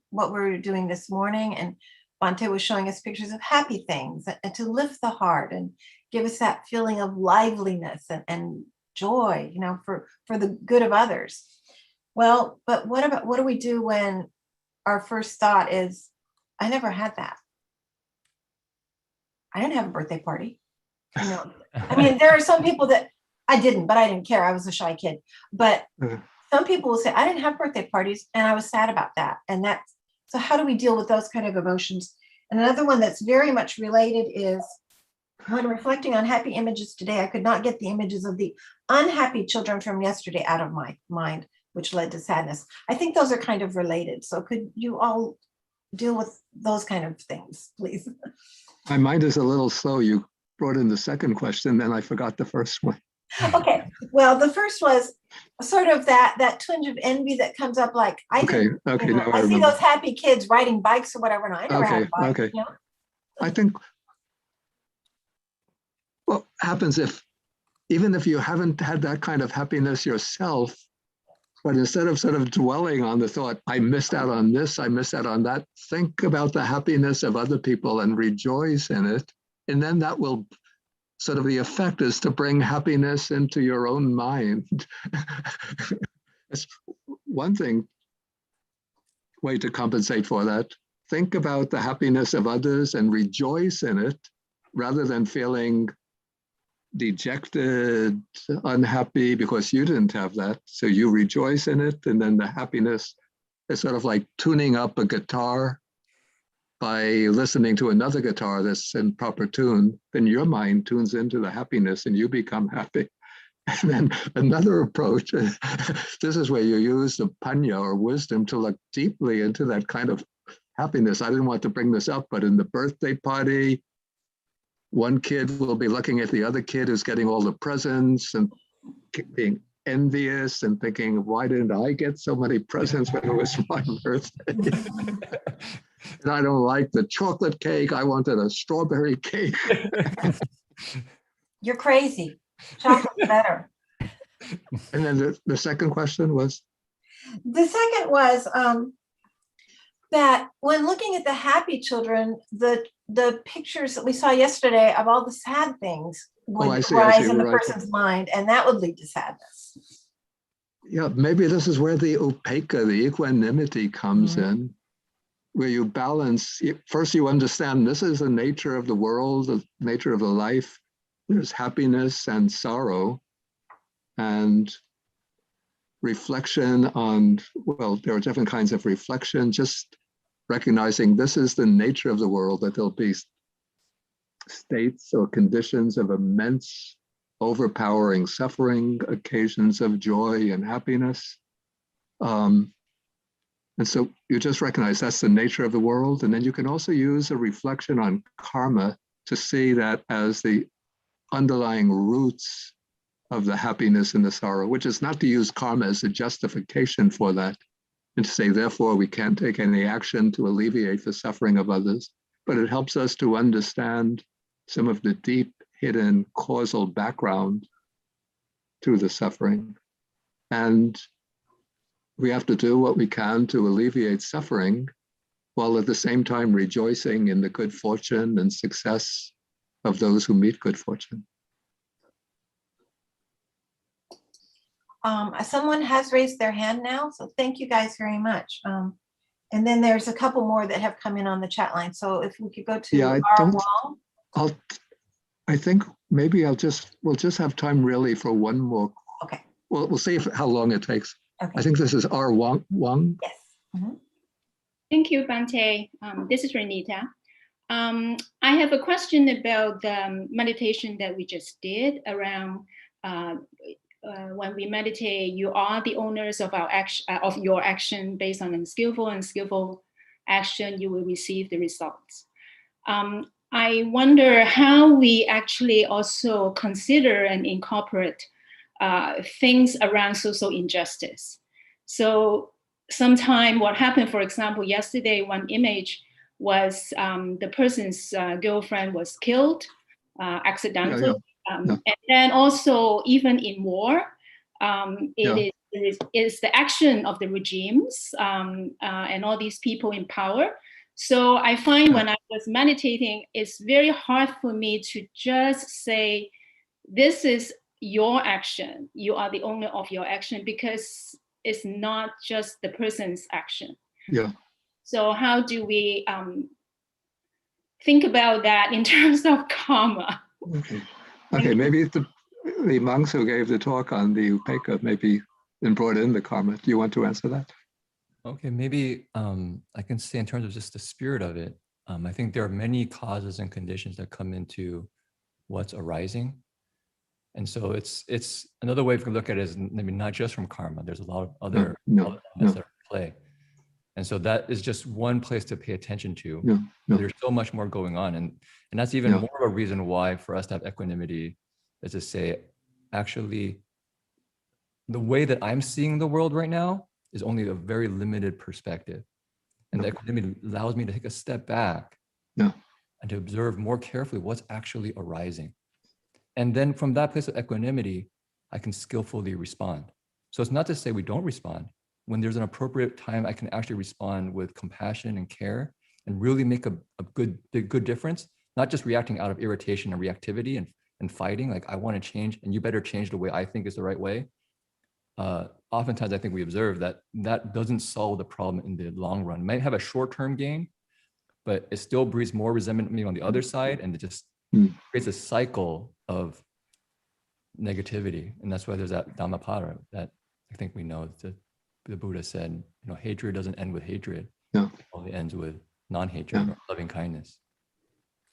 what we were doing this morning. And Bhante was showing us pictures of happy things and to lift the heart and give us that feeling of liveliness and joy, for the good of others. Well, but what do we do when our first thought is, I never had that. I didn't have a birthday party. I mean, there are some people that I didn't, but I didn't care. I was a shy kid. But some people will say, I didn't have birthday parties and I was sad about that. And so how do we deal with those kind of emotions? And another one that's very much related is when reflecting on happy images today, I could not get the images of the unhappy children from yesterday out of my mind, which led to sadness. I think those are kind of related. So could you all deal with those kind of things, please? My mind is a little slow. You brought in the second question, then I forgot the first one. Okay, well, the first was sort of that twinge of envy that comes up, like I Okay, didn't, okay, you know, now I I see remember. those happy kids riding bikes or whatever, and I never had a bike. Okay. I think what happens even if you haven't had that kind of happiness yourself, but instead of sort of dwelling on the thought, I missed out on this, I missed out on that, think about the happiness of other people and rejoice in it. And then that will sort of, the effect is to bring happiness into your own mind. That's one way to compensate for that. Think about the happiness of others and rejoice in it, rather than feeling dejected, unhappy because you didn't have that. So you rejoice in it, and then the happiness is sort of like tuning up a guitar by listening to another guitar that's in proper tune. Then your mind tunes into the happiness and you become happy. And then another approach, this is where you use the panya or wisdom to look deeply into that kind of happiness. I didn't want to bring this up, but in the birthday party, one kid will be looking at the other kid who's getting all the presents and being envious and thinking, why didn't I get so many presents when it was my birthday? And I don't like the chocolate cake. I wanted a strawberry cake. You're crazy. Chocolate's better. And then the second question was? The second was that when looking at the happy children, the pictures that we saw yesterday of all the sad things would rise in the person's mind, and that would lead to sadness. Yeah, maybe this is where the upekkha, the equanimity comes in, where you balance. First, you understand this is the nature of the world, the nature of the life. There's happiness and sorrow, and reflection on, well, there are different kinds of reflection, just recognizing this is the nature of the world, that there'll be states or conditions of immense, overpowering suffering, occasions of joy and happiness. And so you just recognize that's the nature of the world. And then you can also use a reflection on karma to see that as the underlying roots of the happiness and the sorrow, which is not to use karma as a justification for that, and to say, therefore, we can't take any action to alleviate the suffering of others, but it helps us to understand some of the deep hidden causal background to the suffering. And we have to do what we can to alleviate suffering, while at the same time rejoicing in the good fortune and success of those who meet good fortune. Someone has raised their hand now, so thank you guys very much. And then there's a couple more that have come in on the chat line. So if we could go to Wall. I think maybe we'll just have time really for one more. Okay. Well, we'll see how long it takes. Okay. I think this is R. Wang. Yes. Mm-hmm. Thank you, Bhante. This is Renita. I have a question about the meditation that we just did around when we meditate, you are the owners of our action, of your action. Based on unskillful action, you will receive the results. I wonder how we actually also consider and incorporate things around social injustice. So sometime what happened, for example, yesterday, one image was the person's girlfriend was killed accidentally. And then also, even in war, it is the action of the regimes and all these people in power. So I find when I was meditating, it's very hard for me to just say, this is your action. You are the owner of your action, because it's not just the person's action. Yeah. So how do we think about that in terms of karma? Okay, maybe the monks who gave the talk on the upekkha maybe then brought in the karma. Do you want to answer that? Okay, maybe I can say in terms of just the spirit of it, I think there are many causes and conditions that come into what's arising. And so it's another way to look at it is maybe not just from karma. There's a lot of other elements that are at play. And so that is just one place to pay attention to. There's so much more going on. And that's even more of a reason why for us to have equanimity is to say, actually, the way that I'm seeing the world right now is only a very limited perspective. And the equanimity allows me to take a step back and to observe more carefully what's actually arising. And then from that place of equanimity, I can skillfully respond. So it's not to say we don't respond. When there's an appropriate time, I can actually respond with compassion and care and really make a good difference, not just reacting out of irritation and reactivity and fighting, like I want to change and you better change the way I think is the right way. Oftentimes I think we observe that doesn't solve the problem in the long run. It might have a short-term gain, but it still breeds more resentment maybe on the other side, and it just creates a cycle of negativity. And that's why there's that Dhammapada that I think we know that the Buddha said, hatred doesn't end with hatred. It only ends with non-hatred or loving kindness.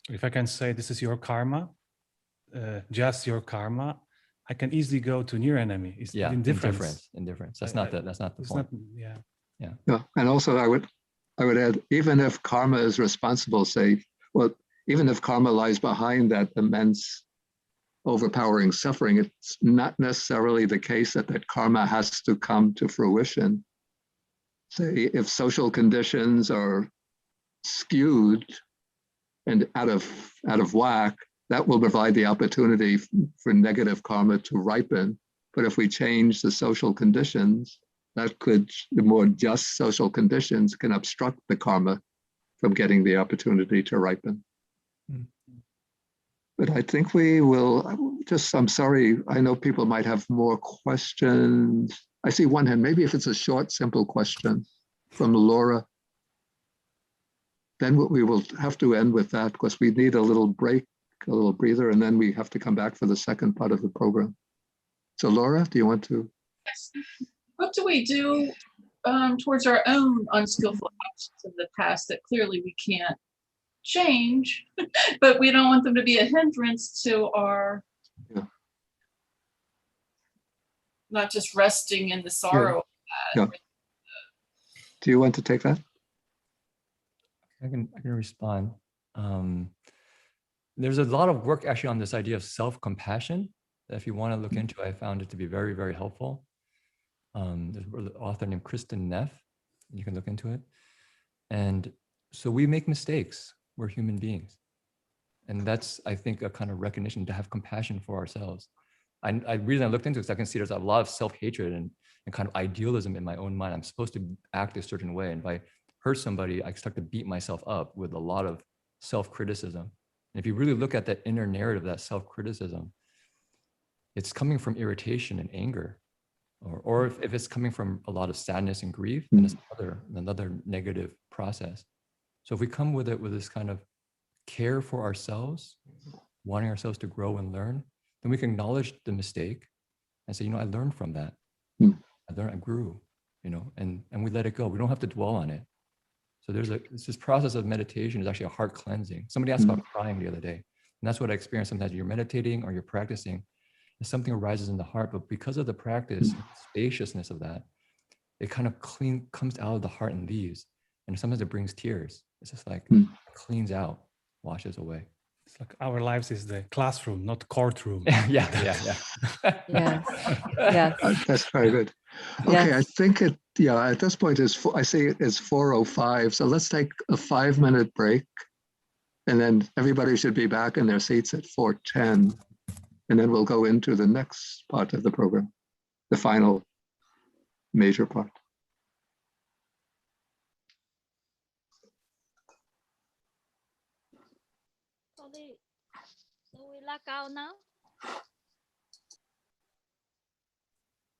If I can say this is your karma, just your karma, I can easily go to near enemy. It's indifference. That's not the point. And also I would add, even if karma is responsible, even if karma lies behind that immense overpowering suffering, it's not necessarily the case that karma has to come to fruition. Say, if social conditions are skewed and out of whack, that will provide the opportunity for negative karma to ripen. But if we change the social conditions, the more just social conditions can obstruct the karma from getting the opportunity to ripen. But I think we will I'm sorry, I know people might have more questions. I see one hand, maybe if it's a short, simple question from Laura, then we will have to end with that because we need a little break, a little breather, and then we have to come back for the second part of the program. So Laura, do you want to? Yes. What do we do towards our own unskillful actions of the past that clearly we can't change, but we don't want them to be a hindrance to our not just resting in the sorrow of that. Do you want to take that? I can respond. There's a lot of work actually on this idea of self-compassion that if you want to look into, I found it to be very, very helpful. There's an author named Kristen Neff, you can look into it. And so we make mistakes. We're human beings. And that's, I think, a kind of recognition to have compassion for ourselves. The reason I looked into it is I can see there's a lot of self-hatred and kind of idealism in my own mind. I'm supposed to act a certain way. And if I hurt somebody, I start to beat myself up with a lot of self-criticism. And if you really look at that inner narrative, that self-criticism, it's coming from irritation and anger. Or if it's coming from a lot of sadness and grief, then it's another negative process. So if we come with it with this kind of care for ourselves, wanting ourselves to grow and learn, then we can acknowledge the mistake and say, I learned from that. I grew, and we let it go. We don't have to dwell on it. So it's this process of meditation is actually a heart cleansing. Somebody asked about crying the other day, and that's what I experienced sometimes. You're meditating or you're practicing, and something arises in the heart, but because of the practice, the spaciousness of that, it kind of comes out of the heart and leaves. And sometimes it brings tears. It's just like cleans out, washes away. It's like our lives is the classroom, not courtroom. Yeah. Yes. That's very good. Okay, I Yes. think at this point I see it's 4:05. So let's take a 5-minute break. And then everybody should be back in their seats at 4:10. And then we'll go into the next part of the program, the final major part. So we lock out now?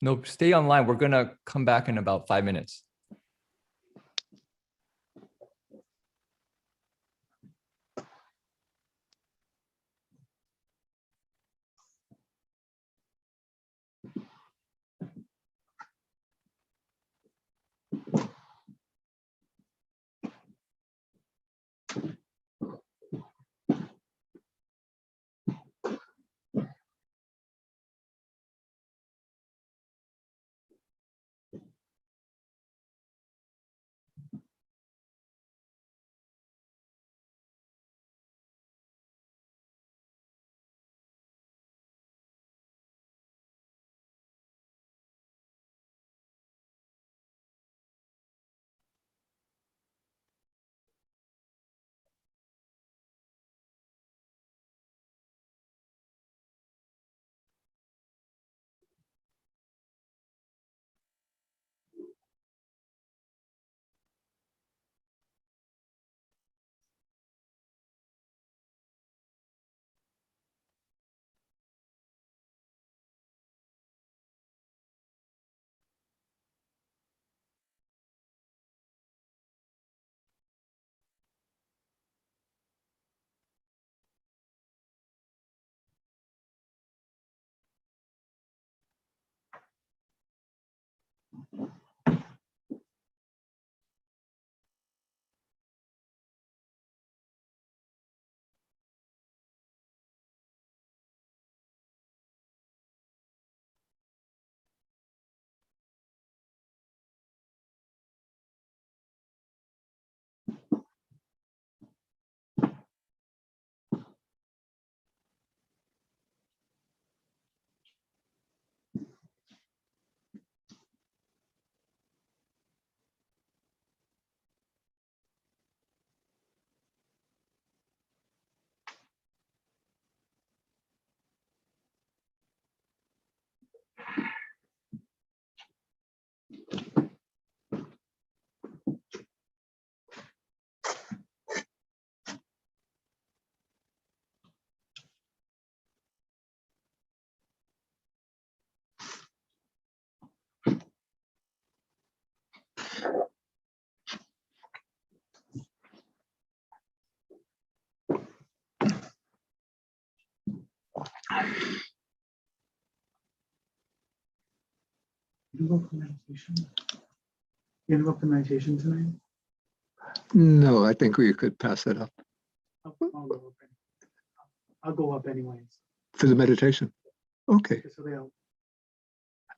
Nope, stay online. We're gonna come back in about 5 minutes. You have up the meditation tonight? No, I think we could pass it up I'll go up anyways. for the meditation. Okay, So they'll,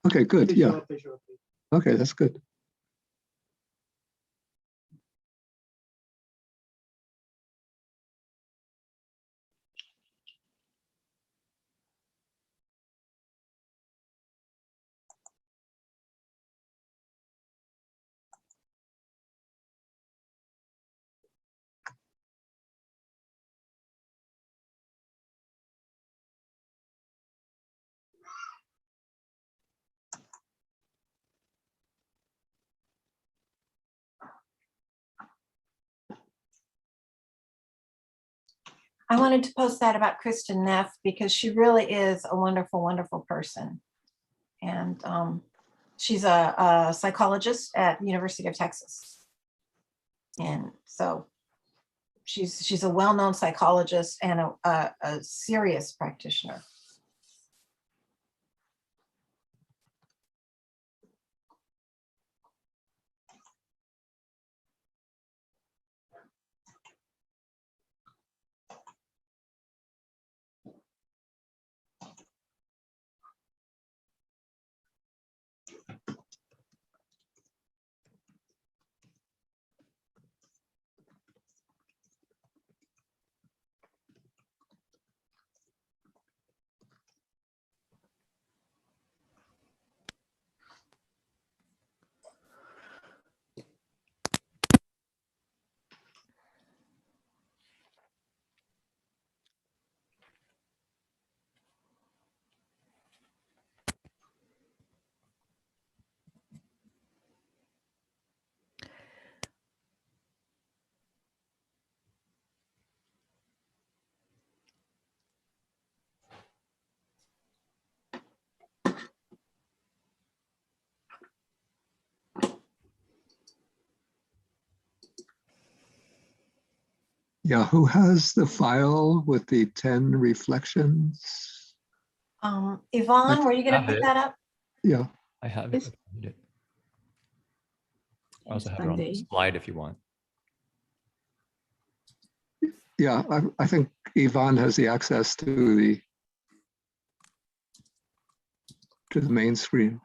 okay, good. they show Yeah, up, they show up. okay, that's good. I wanted to post that about Kristen Neff because she really is a wonderful, wonderful person. And she's a psychologist at the University of Texas. And so she's a well-known psychologist and a serious practitioner. Yeah, who has the file with the 10 reflections? Yvonne, were you going have to put it. that up? Yeah, I have it. Yes. I can read it. I also Yes, have it on the Bande. slide if you want. yeah, I think Yvonne has the access to the main screen.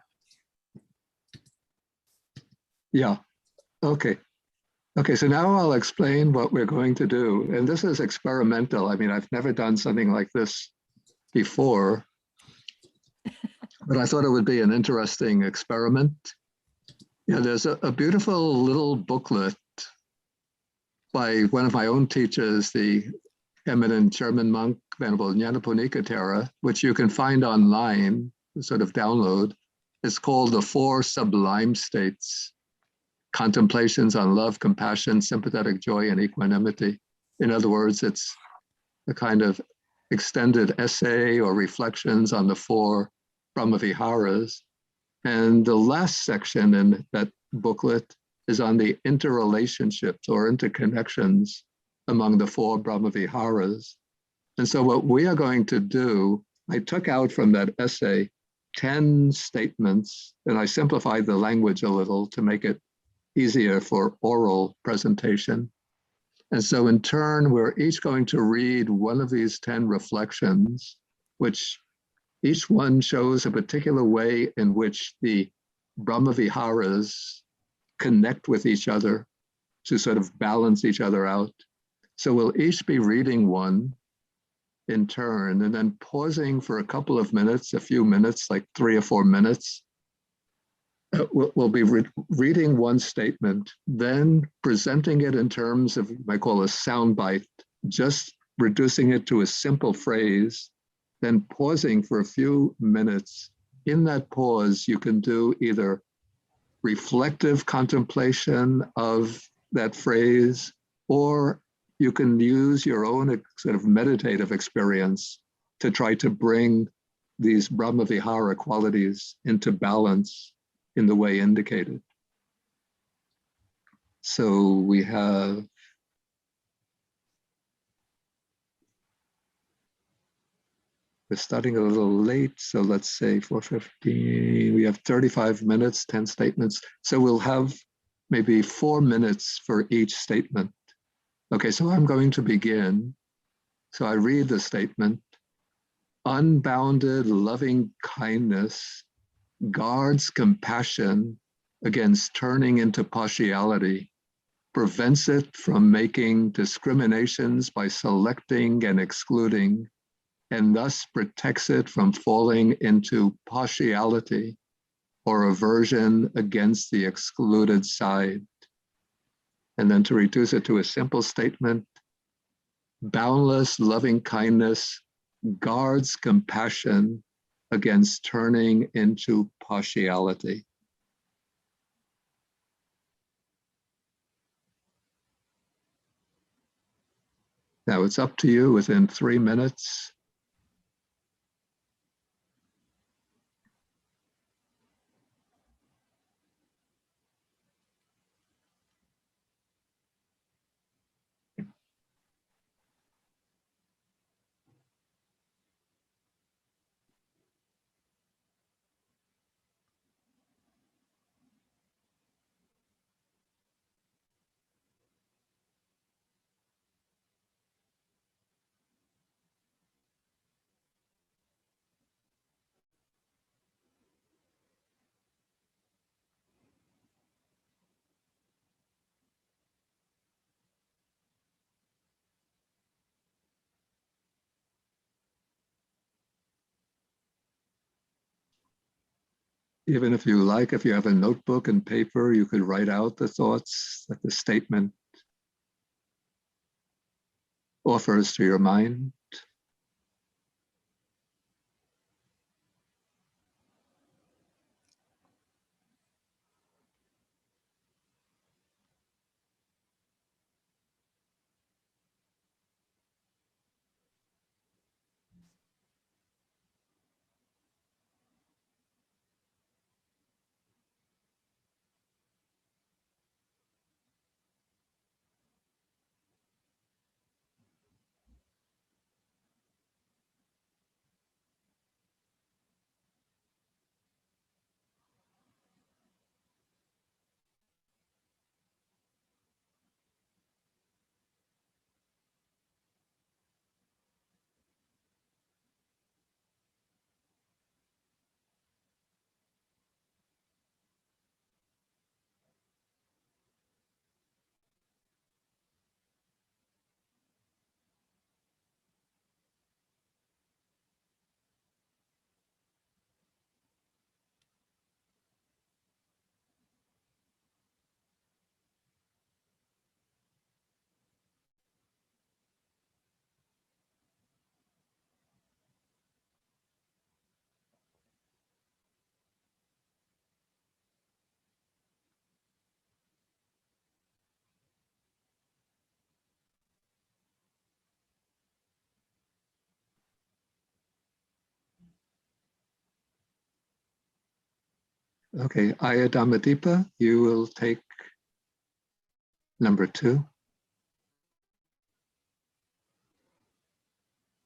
Yeah, okay. Okay, so now I'll explain what we're going to do. And this is experimental. I mean, I've never done something like this before, but I thought it would be an interesting experiment. Yeah, there's a beautiful little booklet by one of my own teachers, the eminent German monk, Venerable Nyanaponika Thera, which you can find online, sort of download. It's called The Four Sublime States: Contemplations on Love, Compassion, Sympathetic Joy, and Equanimity. In other words, it's a kind of extended essay or reflections on the four Brahma Viharas. And the last section in that booklet is on the interrelationships or interconnections among the four Brahma Viharas. And so what we are going to do, I took out from that essay 10 statements, and I simplified the language a little to make it easier for oral presentation. And so in turn, we're each going to read one of these 10 reflections, which each one shows a particular way in which the Brahma Viharas connect with each other to sort of balance each other out. So we'll each be reading one in turn and then pausing for a couple of minutes, a few minutes, like 3 or 4 minutes. We'll be reading one statement, then presenting it in terms of what I call a soundbite, just reducing it to a simple phrase, then pausing for a few minutes. In that pause, you can do either reflective contemplation of that phrase, or you can use your own sort of meditative experience to try to bring these Brahma Vihara qualities into balance in the way indicated. So we have we're starting a little late, so let's say 4:15. We have 35 minutes, 10 statements. So we'll have maybe 4 minutes for each statement. Okay, so I'm going to begin. So I read the statement. Unbounded loving kindness guards compassion against turning into partiality, prevents it from making discriminations by selecting and excluding, and thus protects it from falling into partiality or aversion against the excluded side. And then to reduce it to a simple statement, boundless loving kindness guards compassion against turning into partiality. Now it's up to you within 3 minutes. Even if you like, if you have a notebook and paper, you could write out the thoughts that the statement offers to your mind. Okay, Ayadamadeepa, you will take number 2.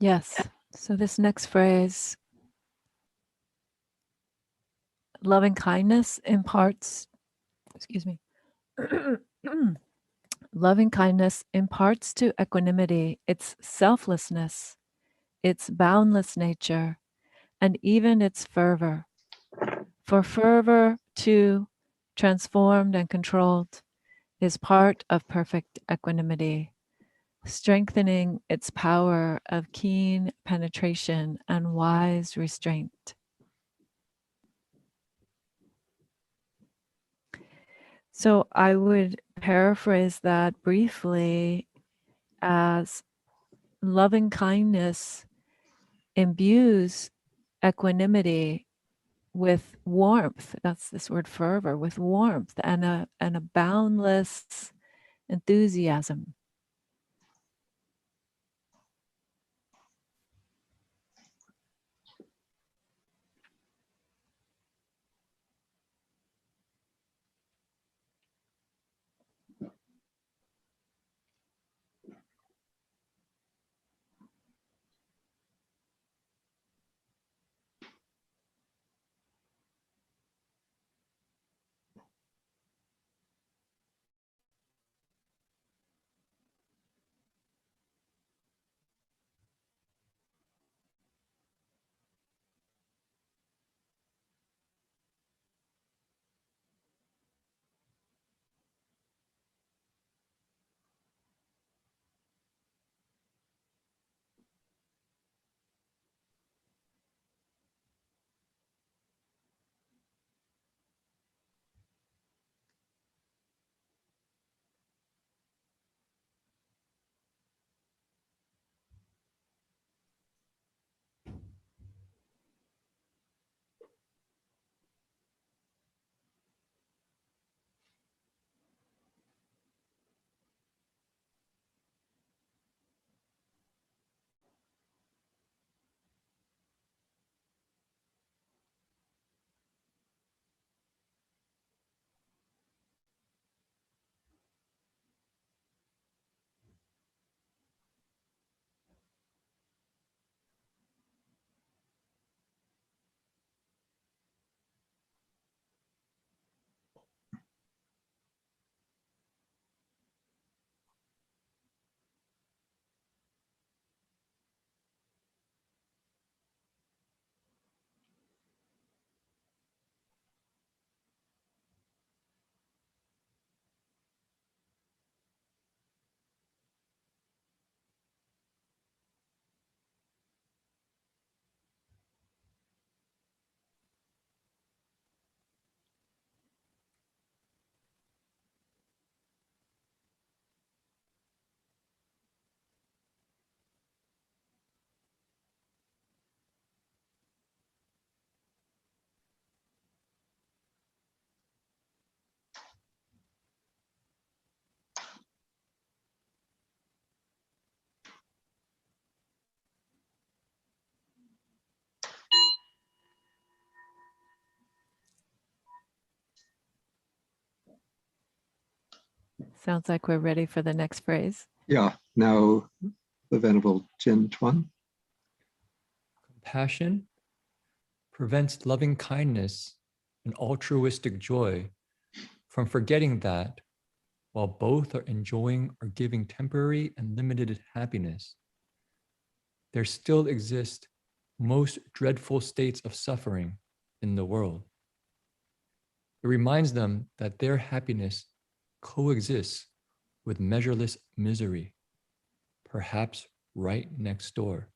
Yes. So this next phrase, loving kindness imparts, excuse me, loving kindness imparts to equanimity its selflessness, its boundless nature, and even its fervor. For fervor, too, transformed and controlled, is part of perfect equanimity, strengthening its power of keen penetration and wise restraint. So I would paraphrase that briefly as loving kindness imbues equanimity with warmth. That's this word fervor, with warmth and a boundless enthusiasm. Sounds like we're ready for the next phrase. Yeah, now the Venerable Jin Tuan. Compassion prevents loving kindness and altruistic joy from forgetting that while both are enjoying or giving temporary and limited happiness, there still exist most dreadful states of suffering in the world. It reminds them that their happiness coexists with measureless misery, perhaps right next door.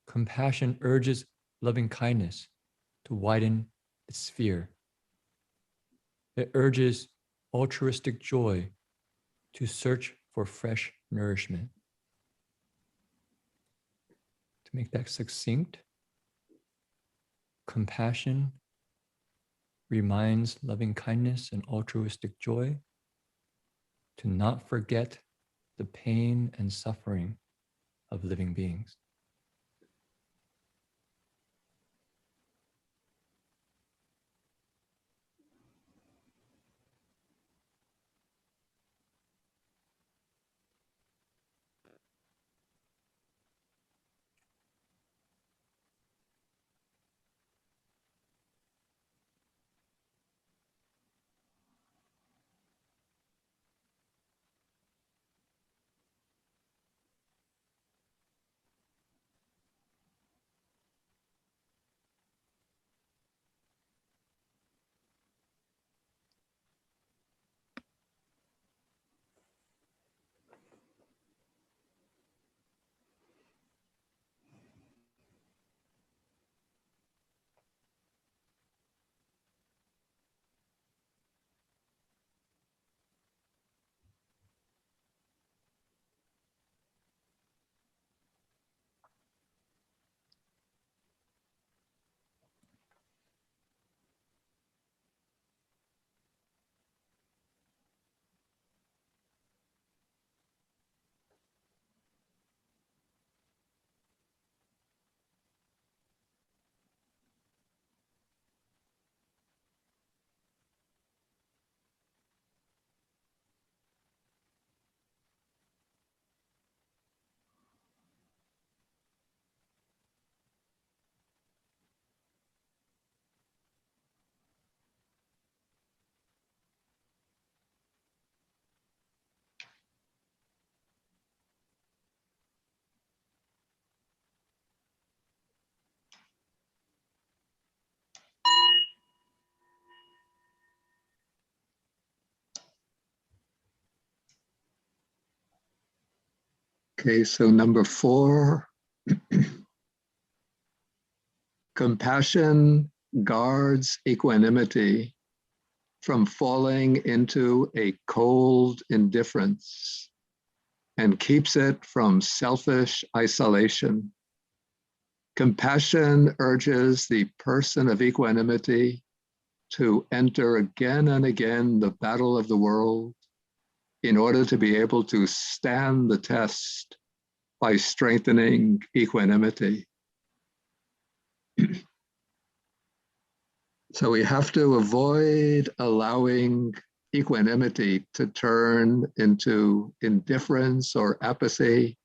Compassion urges loving kindness to widen its sphere. It urges altruistic joy to search for fresh nourishment. To make that succinct, compassion reminds loving kindness and altruistic joy to not forget the pain and suffering of living beings. Okay, so number 4, compassion guards equanimity from falling into a cold indifference and keeps it from selfish isolation. Compassion urges the person of equanimity to enter again and again the battle of the world in order to be able to stand the test by strengthening equanimity. So we have to avoid allowing equanimity to turn into indifference or apathy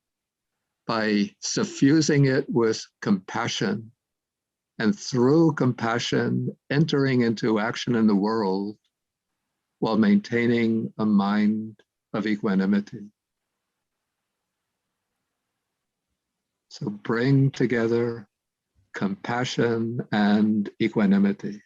by suffusing it with compassion, and through compassion entering into action in the world while maintaining a mind of equanimity. So bring together compassion and equanimity.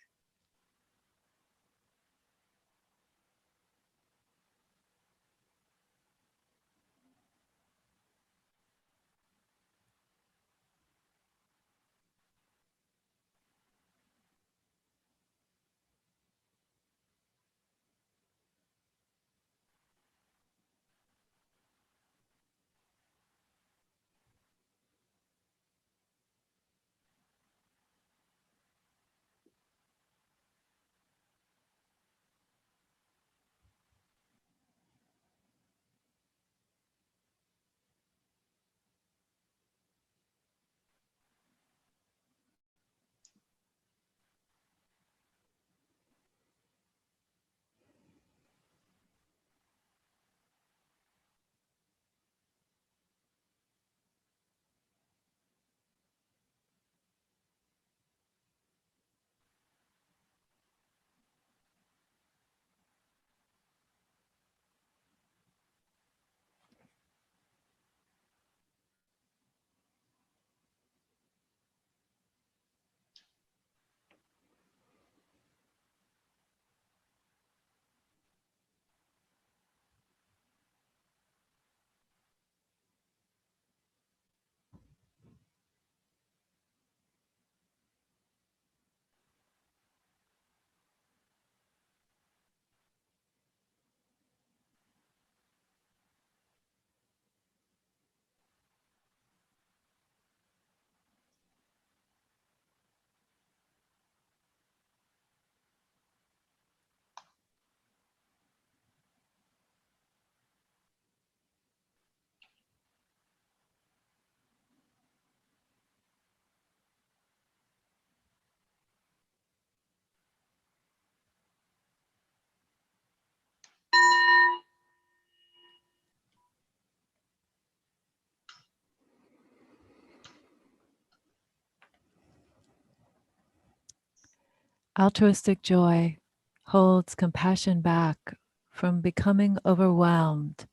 Altruistic joy holds compassion back from becoming overwhelmed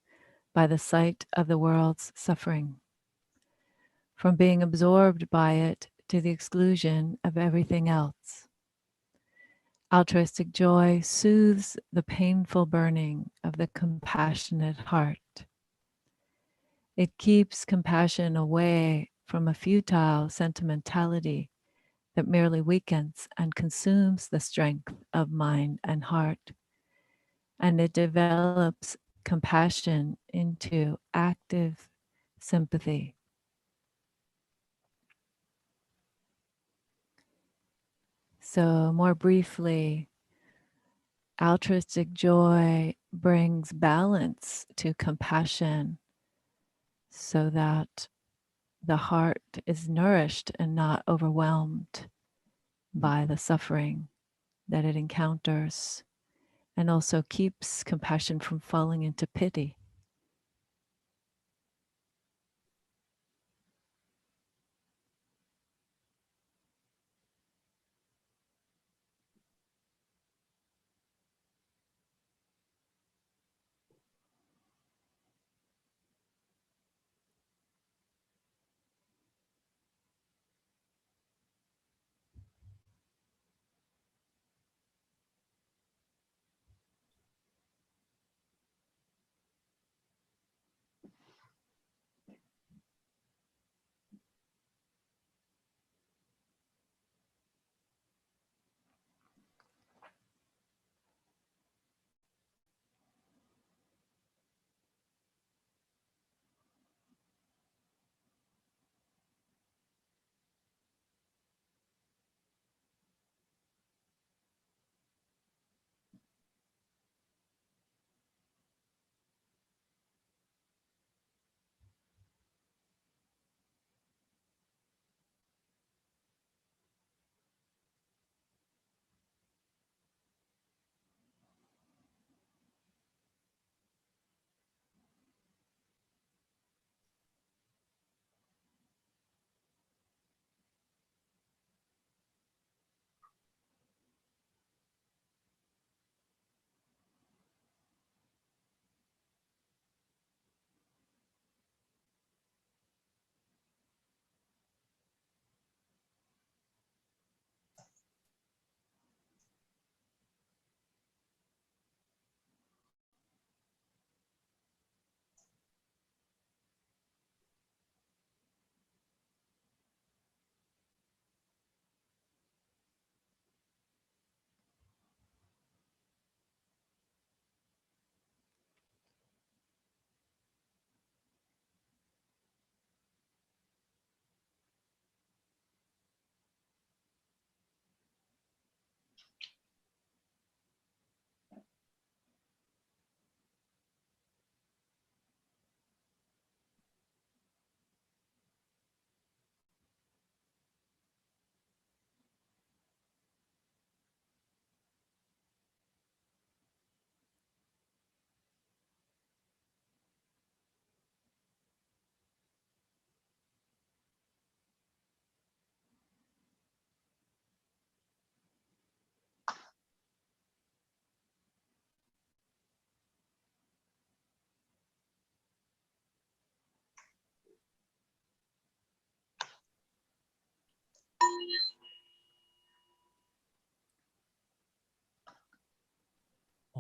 by the sight of the world's suffering, from being absorbed by it to the exclusion of everything else. Altruistic joy soothes the painful burning of the compassionate heart. It keeps compassion away from a futile sentimentality that merely weakens and consumes the strength of mind and heart. And it develops compassion into active sympathy. So, more briefly, altruistic joy brings balance to compassion so that the heart is nourished and not overwhelmed by the suffering that it encounters, and also keeps compassion from falling into pity.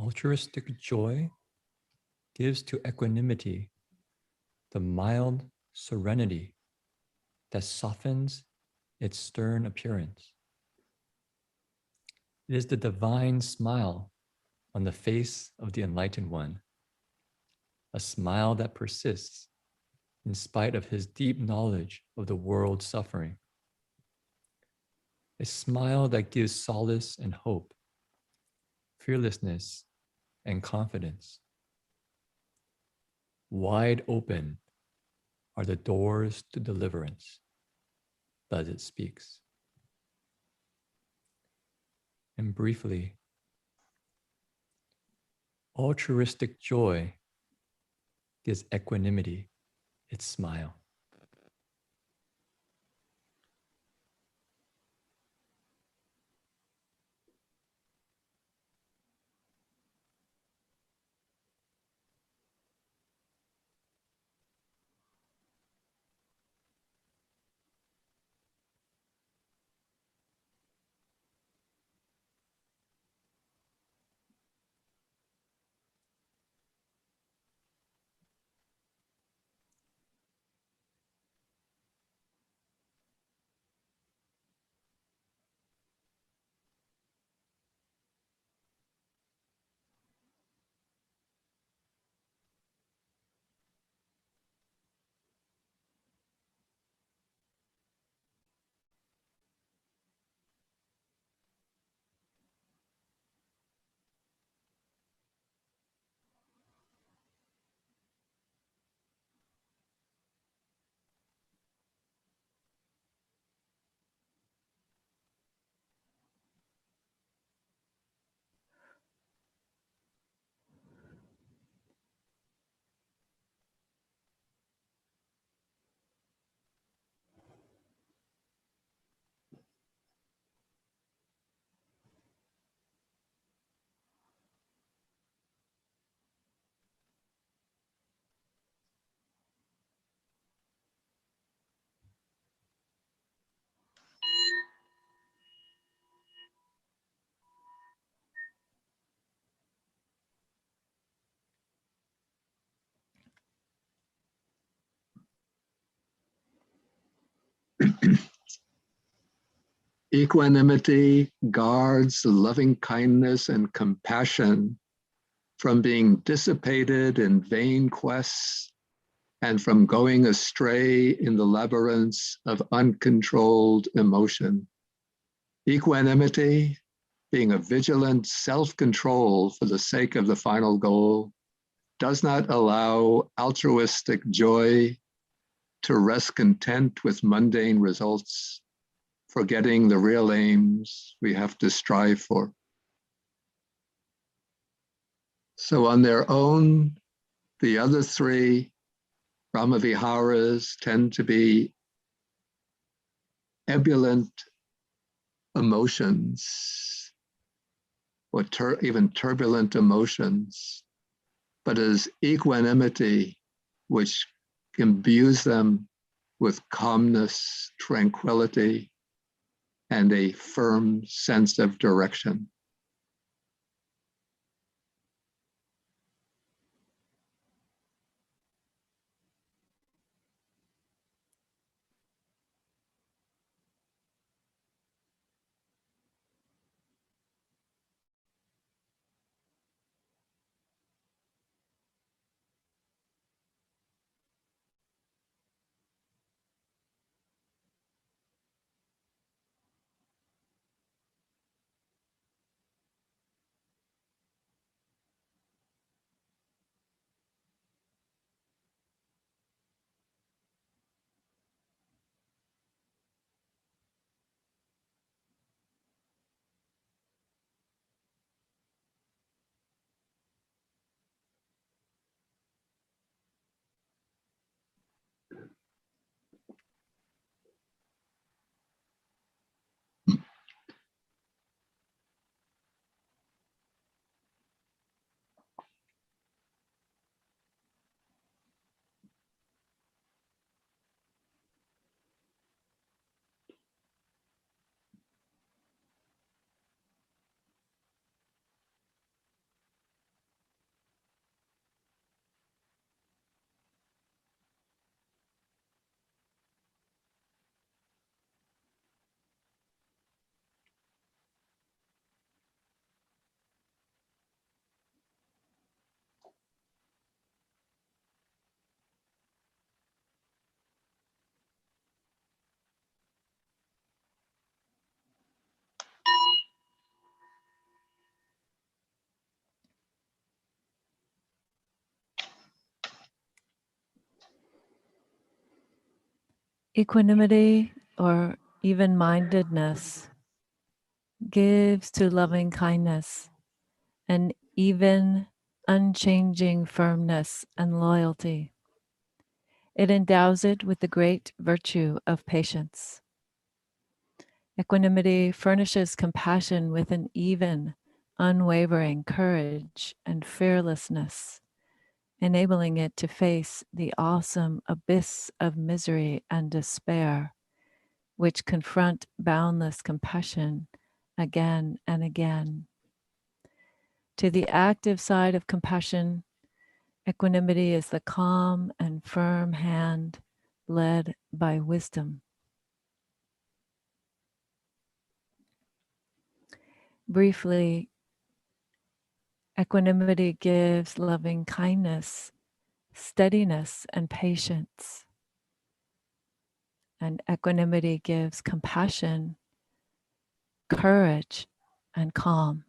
Altruistic joy gives to equanimity the mild serenity that softens its stern appearance. It is the divine smile on the face of the enlightened one, a smile that persists in spite of his deep knowledge of the world's suffering, a smile that gives solace and hope, fearlessness and confidence. Wide open are the doors to deliverance, thus it speaks. And briefly, altruistic joy gives equanimity its smile. Equanimity guards loving kindness and compassion from being dissipated in vain quests and from going astray in the labyrinths of uncontrolled emotion. Equanimity, being a vigilant self-control for the sake of the final goal, does not allow altruistic joy to rest content with mundane results, forgetting the real aims we have to strive for. So on their own, the other three Brahma Viharas tend to be ebullient emotions, or even turbulent emotions, but as equanimity, which imbues them with calmness, tranquility, and a firm sense of direction. Equanimity or even-mindedness gives to loving kindness an even, unchanging firmness and loyalty. It endows it with the great virtue of patience. Equanimity furnishes compassion with an even, unwavering courage and fearlessness, enabling it to face the awesome abyss of misery and despair, which confront boundless compassion again and again. To the active side of compassion, equanimity is the calm and firm hand led by wisdom. Briefly, equanimity gives loving kindness, steadiness, and patience. And equanimity gives compassion, courage, and calm.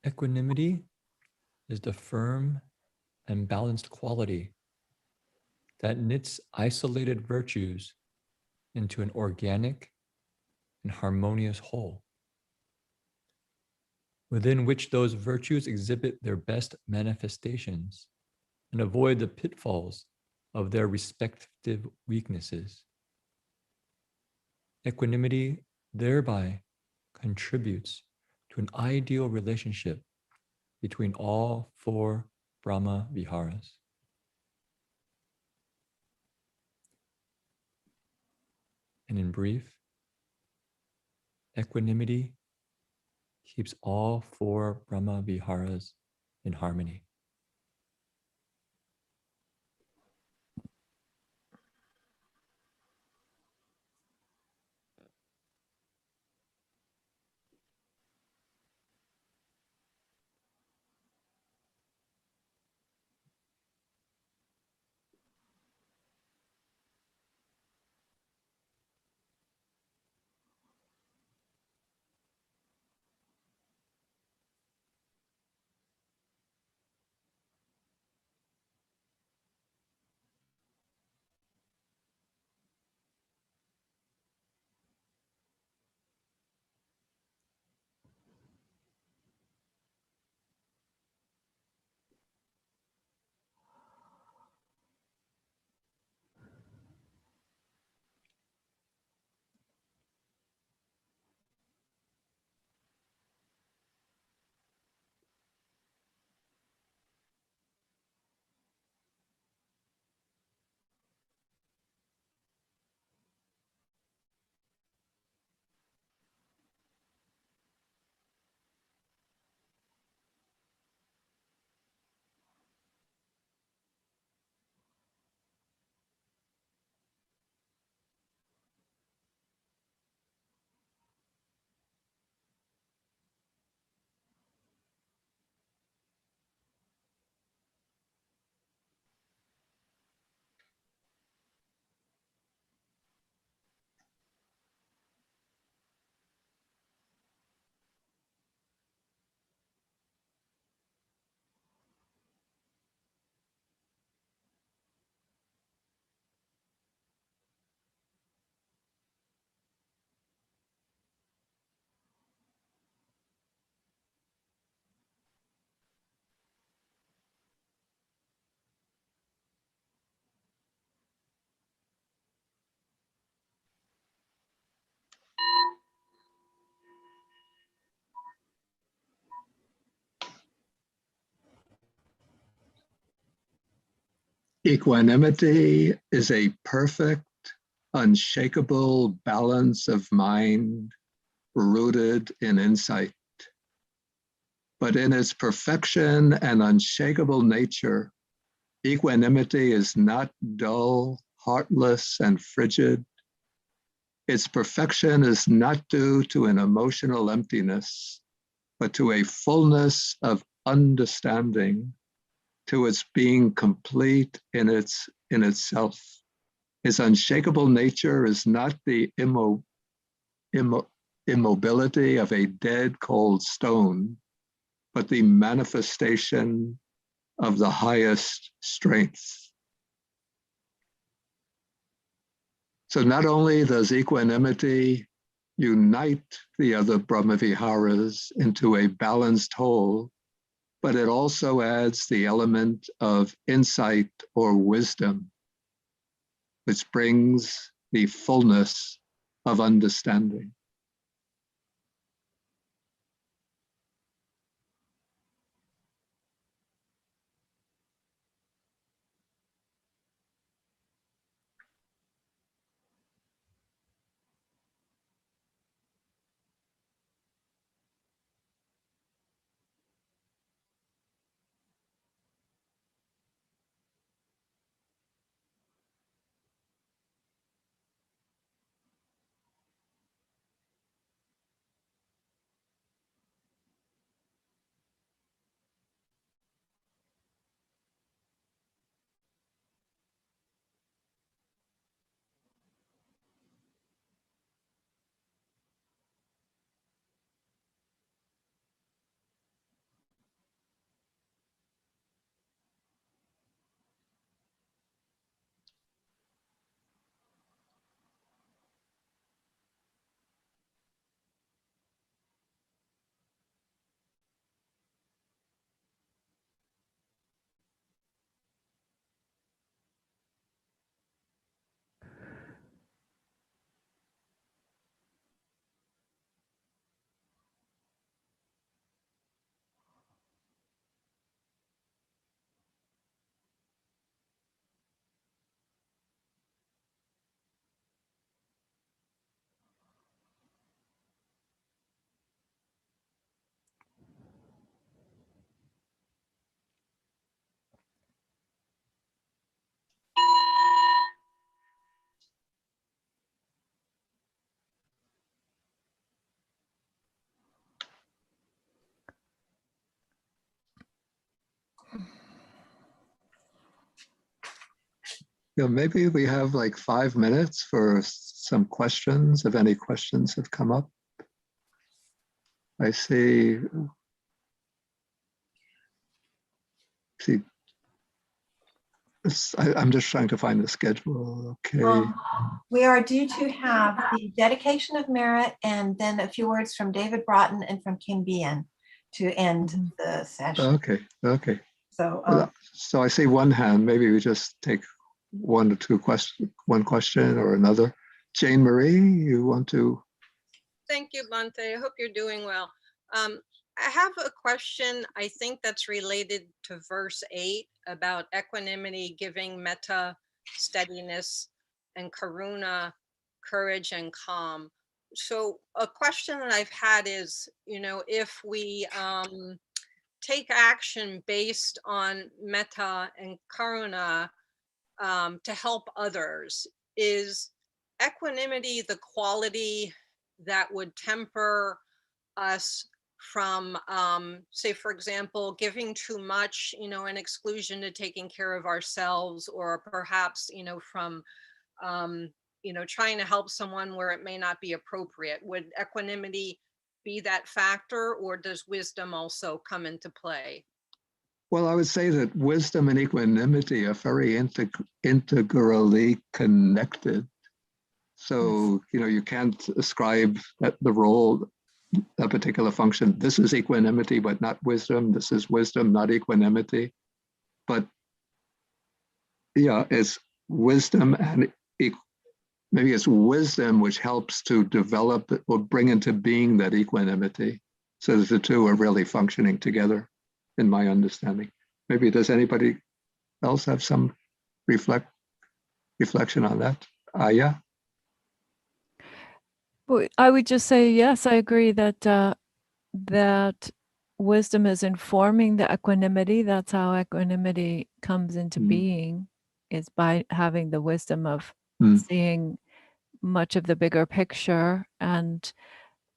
Equanimity is the firm and balanced quality that knits isolated virtues into an organic and harmonious whole, within which those virtues exhibit their best manifestations and avoid the pitfalls of their respective weaknesses. Equanimity thereby contributes to an ideal relationship between all four Brahma Viharas. And in brief, equanimity keeps all four Brahma Viharas in harmony. Equanimity is a perfect, unshakable balance of mind rooted in insight. But in its perfection and unshakable nature, equanimity is not dull, heartless, and frigid. Its perfection is not due to an emotional emptiness, but to a fullness of understanding, to its being complete in itself. Its unshakable nature is not the immobility of a dead, cold stone, but the manifestation of the highest strength. So not only does equanimity unite the other Brahmaviharas into a balanced whole, but it also adds the element of insight or wisdom, which brings the fullness of understanding. Yeah, maybe we have like 5 minutes for some questions, if any questions have come up. I see. I'm just trying to find the schedule. Okay. We are due to have the dedication of merit and then a few words from David Broughton and from Kim Bien to end the session. Okay. Okay. So, So I see one hand. Maybe we just take one or two questions, one question or another. Jane Marie, you want to? Thank you, Bhante. I hope you're doing well. I have a question, I think that's related to verse 8 about equanimity, giving metta, steadiness, and karuna, courage and calm. So a question that I've had is, if we take action based on metta and karuna to help others, is equanimity the quality that would temper us from, say, for example, giving too much, in exclusion to taking care of ourselves, or perhaps, from, trying to help someone where it may not be appropriate? Would equanimity be that factor, or does wisdom also come into play? Well, I would say that wisdom and equanimity are very integrally connected. So, you can't ascribe the role, a particular function. This is equanimity, but not wisdom. This is wisdom, not equanimity. But yeah, it's wisdom and maybe it's wisdom which helps to develop or bring into being that equanimity, so that the two are really functioning together, in my understanding. Maybe does anybody else have some reflection on that? Yeah. Well, I would just say, yes, I agree that that wisdom is informing the equanimity. That's how equanimity comes into being, is by having the wisdom of seeing much of the bigger picture. And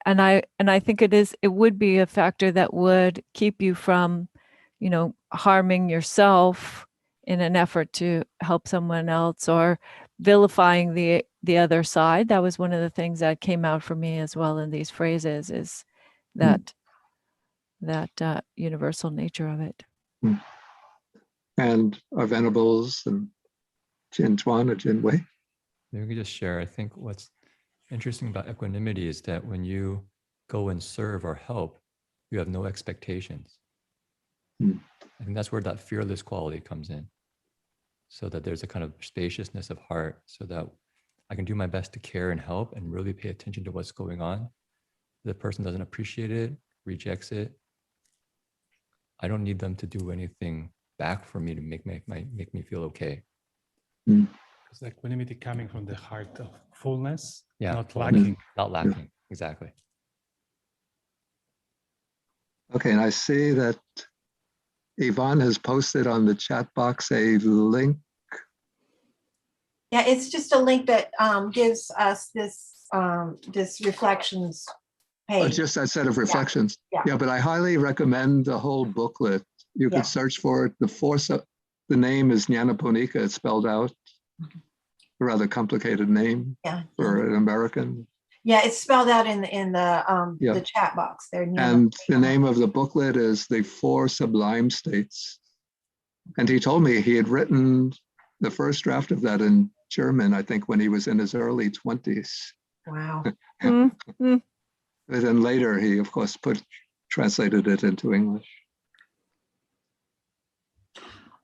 I think it would be a factor that would keep you from, harming yourself in an effort to help someone else, or vilifying the other side. That was one of the things that came out for me as well in these phrases, is that universal nature of it. And our venerables and Jin Chuan or Jin Wei. Maybe we could just share. I think what's interesting about equanimity is that when you go and serve or help, you have no expectations. I think that's where that fearless quality comes in, so that there's a kind of spaciousness of heart, so that I can do my best to care and help and really pay attention to what's going on. The person doesn't appreciate it, rejects it, I don't need them to do anything back for me to make me feel okay. Because equanimity coming from the heart of fullness, not lacking. Not lacking, exactly. Okay, and I see that Yvonne has posted on the chat box a link. Yeah, it's just a link that gives us this this reflections page. Just that set of reflections. Yeah. But I highly recommend the whole booklet. You could search for it. The name is Nyanaponika. It's spelled out. A rather complicated name for an American. Yeah, it's spelled out in the chat box there. And the name of the booklet is The Four Sublime States. And he told me he had written the first draft of that in German, I think, when he was in his early 20s. Wow. But then later he, of course, translated it into English.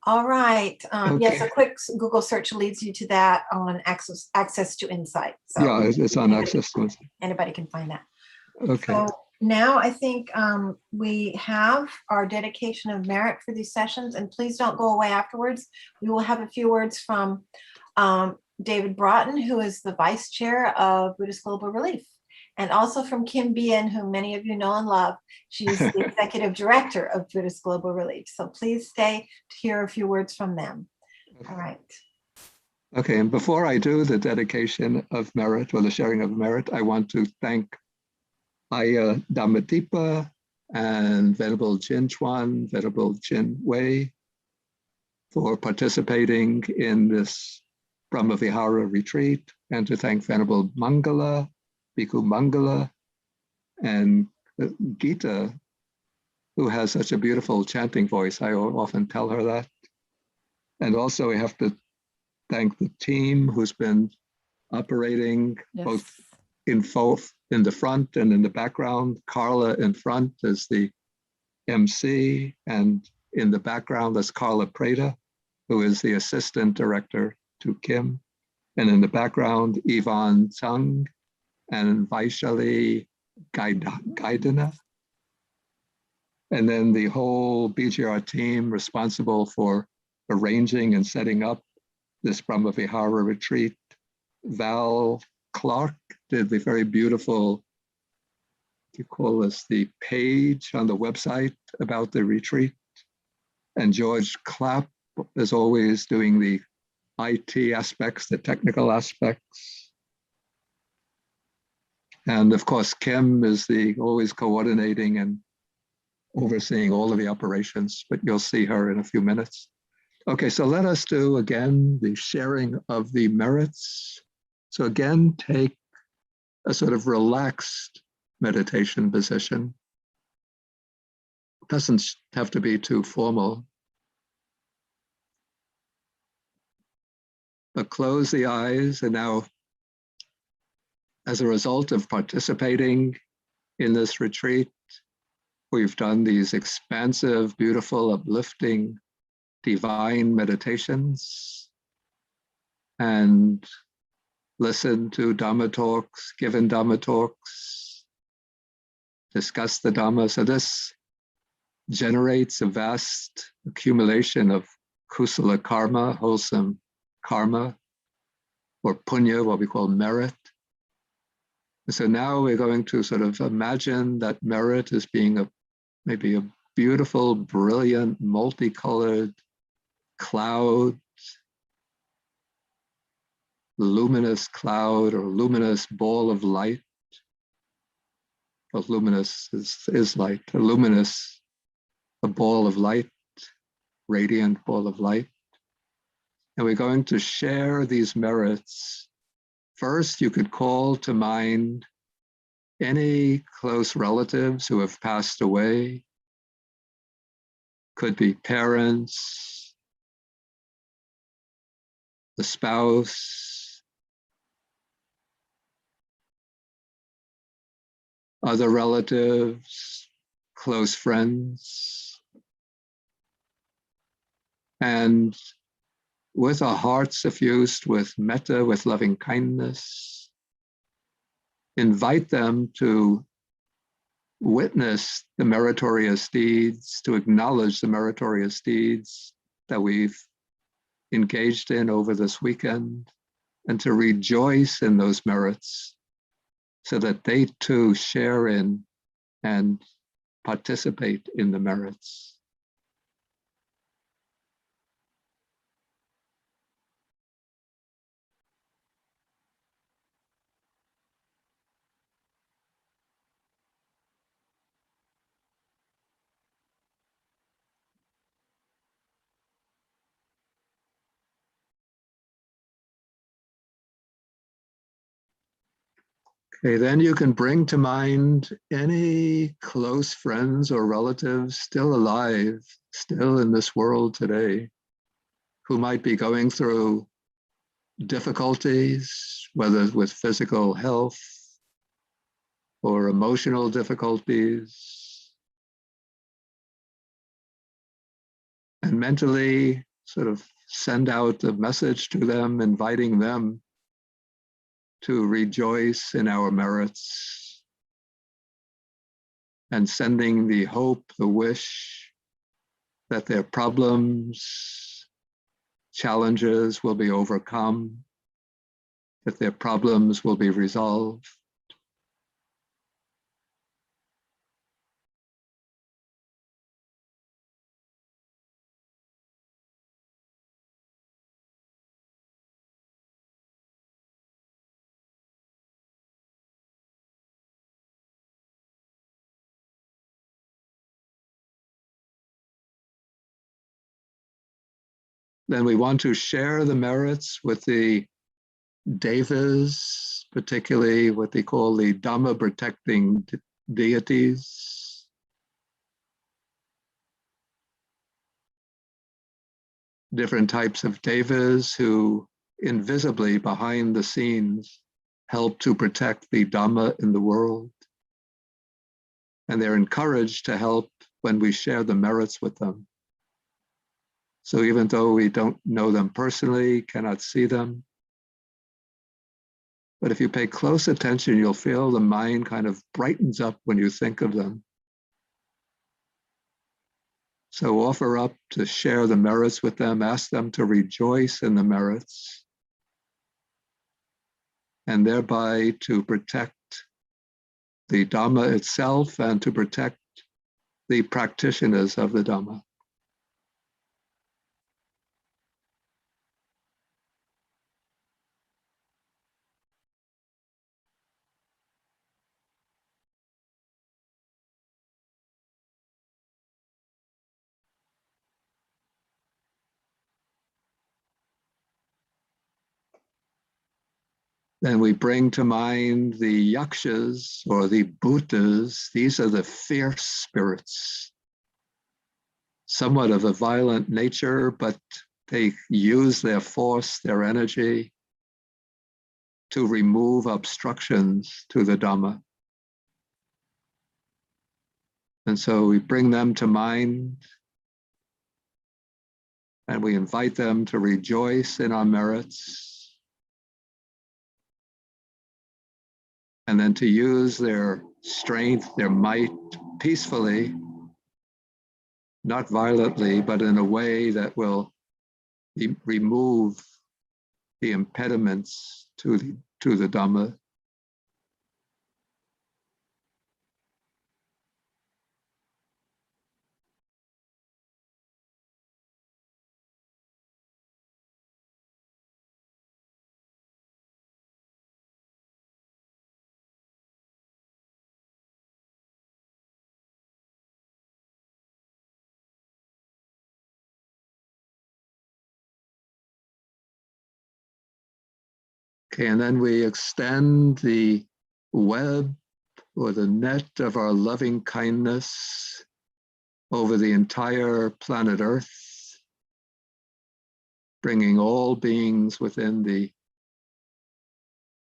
All right. Yes, a quick Google search leads you to that on access to insight. So it's on access to insight. Anybody can find that. Okay. So now I think we have our dedication of merit for these sessions, and please don't go away afterwards. We will have a few words from David Broughton, who is the vice chair of Buddhist Global Relief, and also from Kim Bien, whom many of you know and love. She's the executive director of Buddhist Global Relief. So please stay to hear a few words from them. All right. Okay, and before I do the dedication of merit or the sharing of merit, I want to thank Aya Dhammadeepa and Venerable Jin Chuan, Venerable Jin Wei for participating in this Brahma Vihara retreat, and to thank Venerable Mangala, Bhikkhu Mangala, and Gita, who has such a beautiful chanting voice. I often tell her that. And also we have to thank the team who's been operating both in the front and in the background. Carla in front is the MC, and in the background is Carla Preda, who is the assistant director to Kim. And in the background, Yvonne Tsang and Vaishali Gaidana. And then the whole BGR team responsible for arranging and setting up this Brahma Vihara retreat. Val Clark did the very beautiful, you call this the page on the website about the retreat. And George Clapp is always doing the IT aspects, the technical aspects. And of course, Kim is always coordinating and overseeing all of the operations, but you'll see her in a few minutes. Okay, so let us do again the sharing of the merits. So again, take a sort of relaxed meditation position. Doesn't have to be too formal. But close the eyes, and now, as a result of participating in this retreat, we've done these expansive, beautiful, uplifting, divine meditations, and listened to Dhamma talks, given Dhamma talks, discussed the Dhamma. So this generates a vast accumulation of kusala karma, wholesome karma, or punya, what we call merit. So now we're going to sort of imagine that merit as being maybe a beautiful, brilliant, multicolored cloud, luminous cloud or luminous ball of light. Well, luminous is light, a ball of light, radiant ball of light. And we're going to share these merits. First, you could call to mind any close relatives who have passed away. Could be parents, the spouse, other relatives, close friends. And with our hearts suffused with metta, with loving kindness, invite them to witness the meritorious deeds, to acknowledge the meritorious deeds that we've engaged in over this weekend, and to rejoice in those merits so that they too share in and participate in the merits. Okay, then you can bring to mind any close friends or relatives still alive, still in this world today, who might be going through difficulties, whether with physical health or emotional difficulties, and mentally sort of send out a message to them, inviting them to rejoice in our merits, and sending the hope, the wish that their problems, challenges will be overcome, that their problems will be resolved. Then we want to share the merits with the devas, particularly what they call the Dhamma protecting deities. Different types of devas who invisibly behind the scenes help to protect the Dhamma in the world. And they're encouraged to help when we share the merits with them. So even though we don't know them personally, cannot see them, but if you pay close attention, you'll feel the mind kind of brightens up when you think of them. So offer up to share the merits with them, ask them to rejoice in the merits, and thereby to protect the Dhamma itself and to protect the practitioners of the Dhamma. Then we bring to mind the yakshas or the bhutas. These are the fierce spirits, somewhat of a violent nature, but they use their force, their energy to remove obstructions to the Dhamma. And so we bring them to mind and we invite them to rejoice in our merits. And then to use their strength, their might peacefully, not violently, but in a way that will remove the impediments to the Dhamma. Okay, and then we extend the web or the net of our loving kindness over the entire planet Earth, bringing all beings within the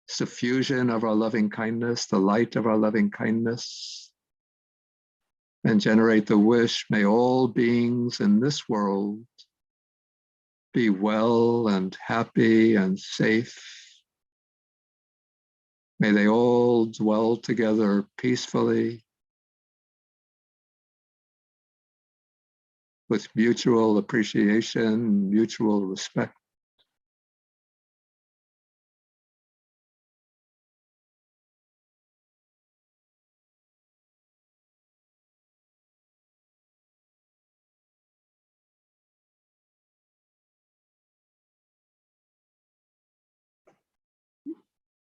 suffusion of our loving kindness, the light of our loving kindness, and generate the wish, may all beings in this world be well and happy and safe. May they all dwell together peacefully with mutual appreciation, mutual respect.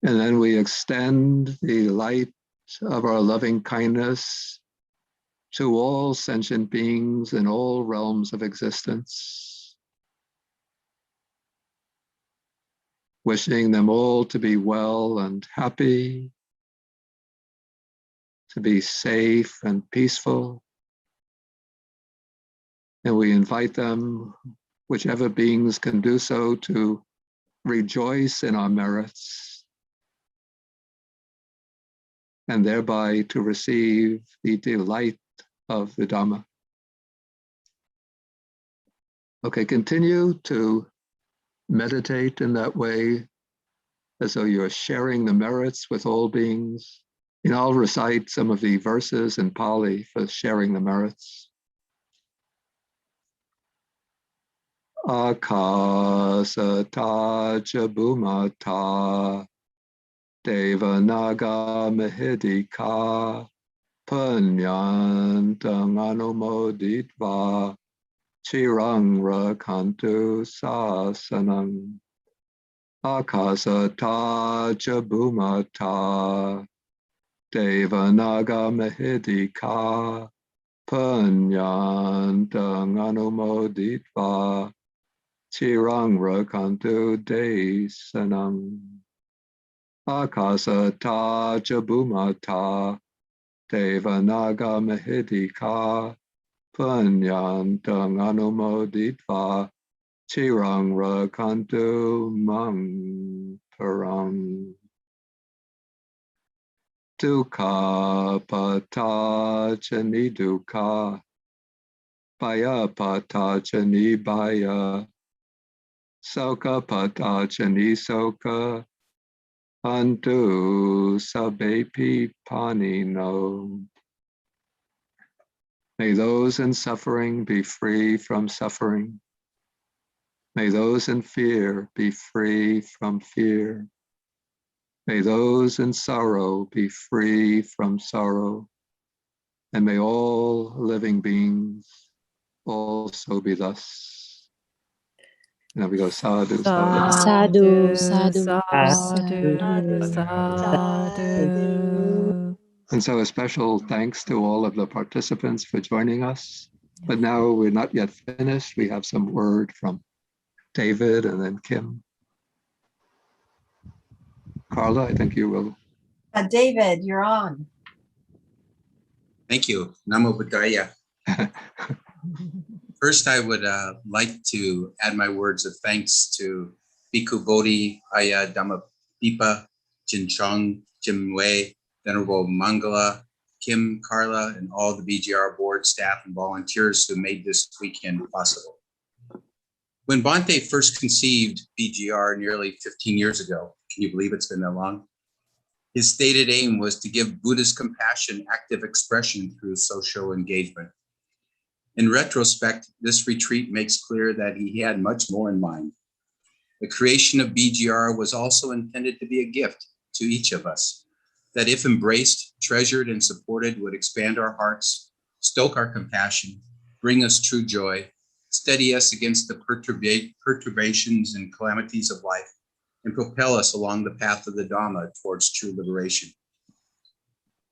And then we extend the light of our loving kindness to all sentient beings in all realms of existence, wishing them all to be well and happy, to be safe and peaceful. And we invite them, whichever beings can do so, to rejoice in our merits, and thereby to receive the delight of the Dhamma. Okay, continue to meditate in that way, as though you're sharing the merits with all beings. And I'll recite some of the verses in Pali for sharing the merits. Akasata cha bhumata Devanaga Mahidika Punyantang Anumoditva Chirang Rakantu Sasanam Akasata Jabumata Devanaga Mahidika Punyantang Anumoditva Chirang rakantu desanam. Akasata jabumata devanaga mahidika punyantang anumoditva chirang rakantu mam param. Dukkha pata chani dukkha baya pata chani baya soka pata chani soka Antu sabepi panino. May those in suffering be free from suffering. May those in fear be free from fear. May those in sorrow be free from sorrow. And may all living beings also be thus. Now we go sadhu, sadhu. Sadhu, sadhu, sadhu. And so a special thanks to all of the participants for joining us. But now we're not yet finished. We have some word from David and then Kim. Carla, I think you will. David, you're on. Thank you. Namo Buddhaya. First, I would like to add my words of thanks to Bhikkhu Bodhi, Aya Dhammapipa, Jinchong, Jim Wei, Venerable Mangala, Kim, Carla, and all the BGR board staff and volunteers who made this weekend possible. When Bhante first conceived BGR nearly 15 years ago, can you believe it's been that long? His stated aim was to give Buddhist compassion active expression through social engagement. In retrospect, this retreat makes clear that he had much more in mind. The creation of BGR was also intended to be a gift to each of us, that if embraced, treasured, and supported, would expand our hearts, stoke our compassion, bring us true joy, steady us against the perturbations and calamities of life, and propel us along the path of the Dhamma towards true liberation.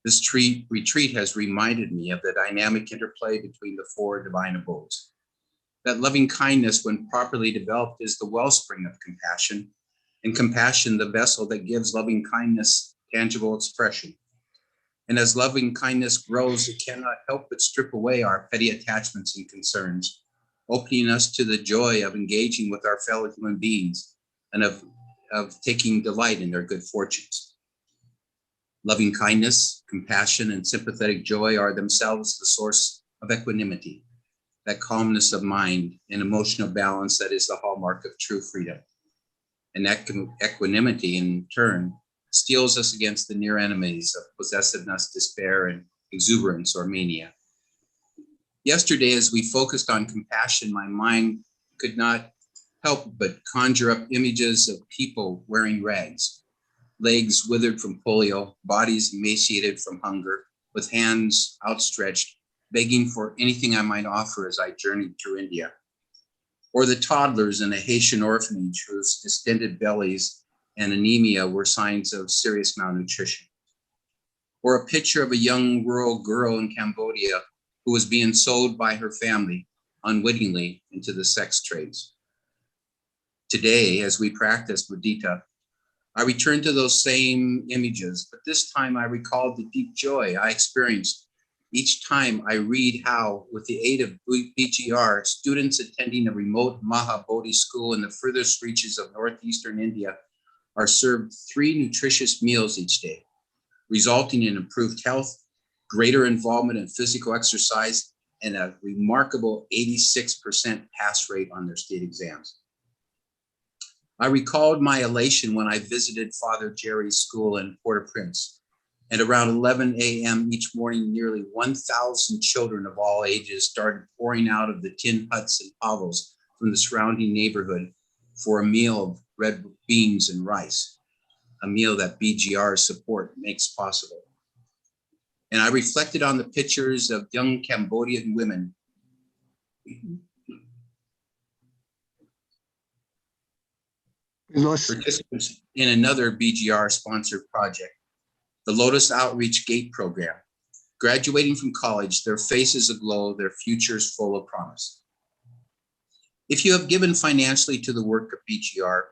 This retreat has reminded me of the dynamic interplay between the four divine abodes. That loving kindness, when properly developed, is the wellspring of compassion, and compassion the vessel that gives loving kindness tangible expression. And as loving kindness grows, it cannot help but strip away our petty attachments and concerns, opening us to the joy of engaging with our fellow human beings and of taking delight in their good fortunes. Loving kindness, compassion, and sympathetic joy are themselves the source of equanimity, that calmness of mind and emotional balance that is the hallmark of true freedom. And equanimity, in turn, steels us against the near enemies of possessiveness, despair, and exuberance or mania. Yesterday, as we focused on compassion, my mind could not help but conjure up images of people wearing rags, legs withered from polio, bodies emaciated from hunger, with hands outstretched, begging for anything I might offer as I journeyed through India. Or the toddlers in a Haitian orphanage whose distended bellies and anemia were signs of serious malnutrition. Or a picture of a young rural girl in Cambodia who was being sold by her family unwittingly into the sex trades. Today, as we practice mudita, I return to those same images, but this time I recalled the deep joy I experienced each time I read how, with the aid of BGR, students attending a remote Mahabodhi school in the furthest reaches of northeastern India are served 3 nutritious meals each day, resulting in improved health, greater involvement in physical exercise, and a remarkable 86% pass rate on their state exams. I recalled my elation when I visited Father Jerry's school in Port-au-Prince. And around 11 a.m. each morning, nearly 1,000 children of all ages started pouring out of the tin huts and hovels from the surrounding neighborhood for a meal of red beans and rice, a meal that BGR's support makes possible. And I reflected on the pictures of young Cambodian women participants in another BGR-sponsored project, the Lotus Outreach Gate Program. Graduating from college, their faces aglow, their futures full of promise. If you have given financially to the work of BGR,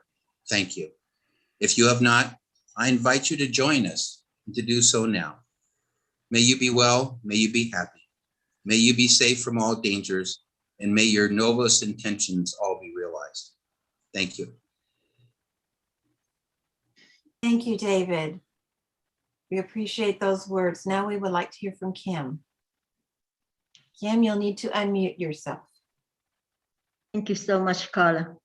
thank you. If you have not, I invite you to join us and to do so now. May you be well, may you be happy, may you be safe from all dangers, and may your noblest intentions all be realized. Thank you. Thank you, David. We appreciate those words. Now we would like to hear from Kim. Kim, you'll need to unmute yourself. Thank you so much, Carla.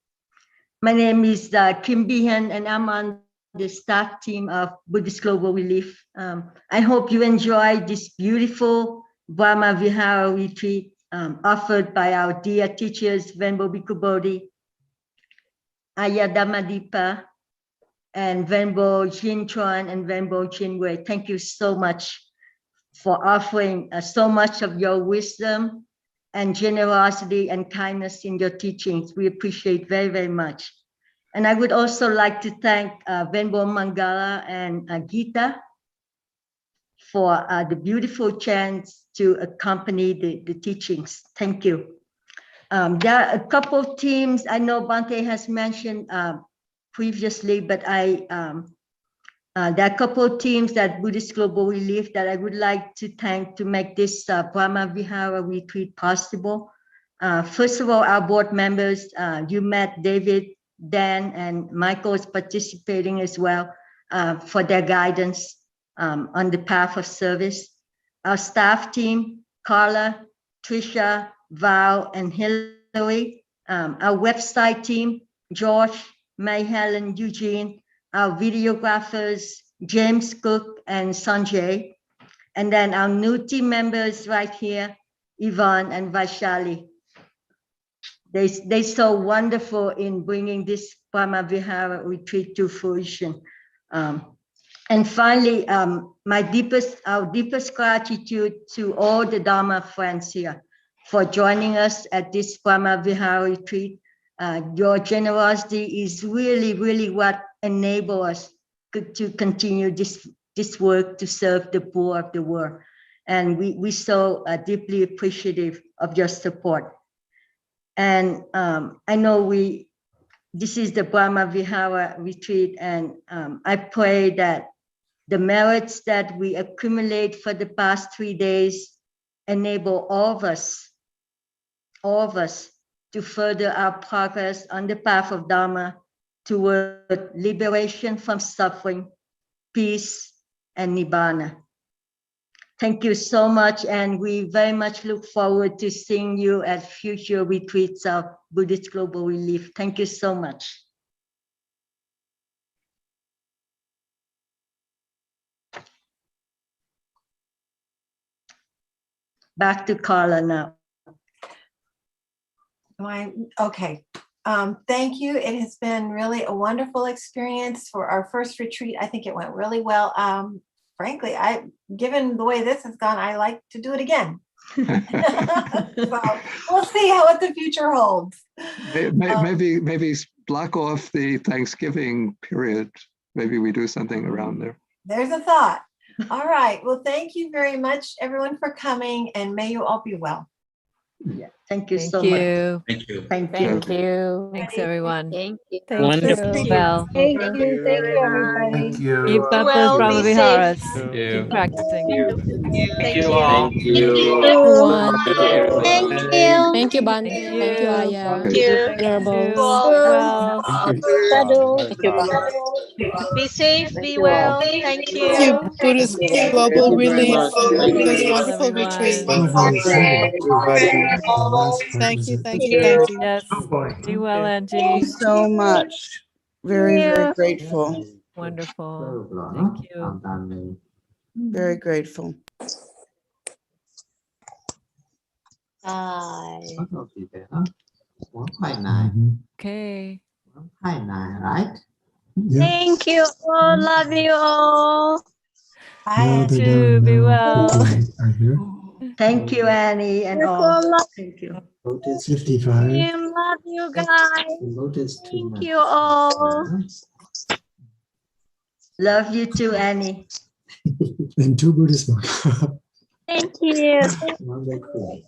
My name is Kim Bihan, and I'm on the staff team of Buddhist Global Relief. I hope you enjoy this beautiful Brahma Vihara retreat offered by our dear teachers, Venbo Bhikkhu Bodhi, Aya Dhammadipa, and Venbo Chin Chuan and Venbo Chin Wei. Thank you so much for offering so much of your wisdom and generosity and kindness in your teachings. We appreciate very, very much. And I would also like to thank Venbo Mangala and Gita for the beautiful chants to accompany the teachings. Thank you. There are a couple of teams I know Bhante has mentioned previously, but there are a couple of teams that Buddhist Global Relief that I would like to thank to make this Brahma Vihara retreat possible. First of all, our board members, you met David, Dan, and Michael is participating as well for their guidance on the path of service. Our staff team, Carla, Trisha, Val, and Hillary. Our website team, George, May Helen, Eugene. Our videographers, James Cook and Sanjay. And then our new team members right here, Yvonne and Vaishali. They're so wonderful in bringing this Brahma Vihara retreat to fruition. And finally, our deepest gratitude to all the Dharma friends here for joining us at this Brahma Vihara retreat. Your generosity is really, really what enables us to continue this work to serve the poor of the world. And we're so deeply appreciative of your support. And I know this is the Brahma Vihara retreat, and I pray that the merits that we accumulate for the past 3 days enable all of us to further our progress on the path of Dharma toward liberation from suffering, peace, and Nibbana. Thank you so much, and we very much look forward to seeing you at future retreats of Buddhist Global Relief. Thank you so much. Back to Carla now. Okay. Thank you. It has been really a wonderful experience for our first retreat. I think it went really well. Frankly, given the way this has gone, I like to do it again. So we'll see what the future holds. Maybe block off the Thanksgiving period. Maybe we do something around there. There's a thought. All right. Well, thank you very much, everyone, for coming, and may you all be well. Yeah, thank you so much. Thank you. Thank you. Thanks, everyone. Thank you. Thank you. Well, Thank you. Thank you, everybody. Thank you. keep up Well, those Brahma be safe. Viharas. Thank you. Keep practicing. Thank you. Thank you. Everyone. Thank you. Thank you, Bante. Thank Thank you, you. Aya. Thank you. Honorable. Well, Sadhu. Thank you, Be safe, Thank be you all. well. Thank Thank you, you. Buddhist Thank Global you very Relief, much. for Thank this you. wonderful Everyone. retreat. Thank you, thank you, thank you. Yes. Be well, Thank you Angie. so much. Very, very grateful. Wonderful. Thank you. Very grateful. Bye. Okay. Right? Thank you all. Love you all. bye. To be well. Thank you, Annie, and all. Thank you. Lotus 55. Love you guys. Lotus Thank you all. Love you too, Annie. And 2 Buddhist monks. Thank you. One day.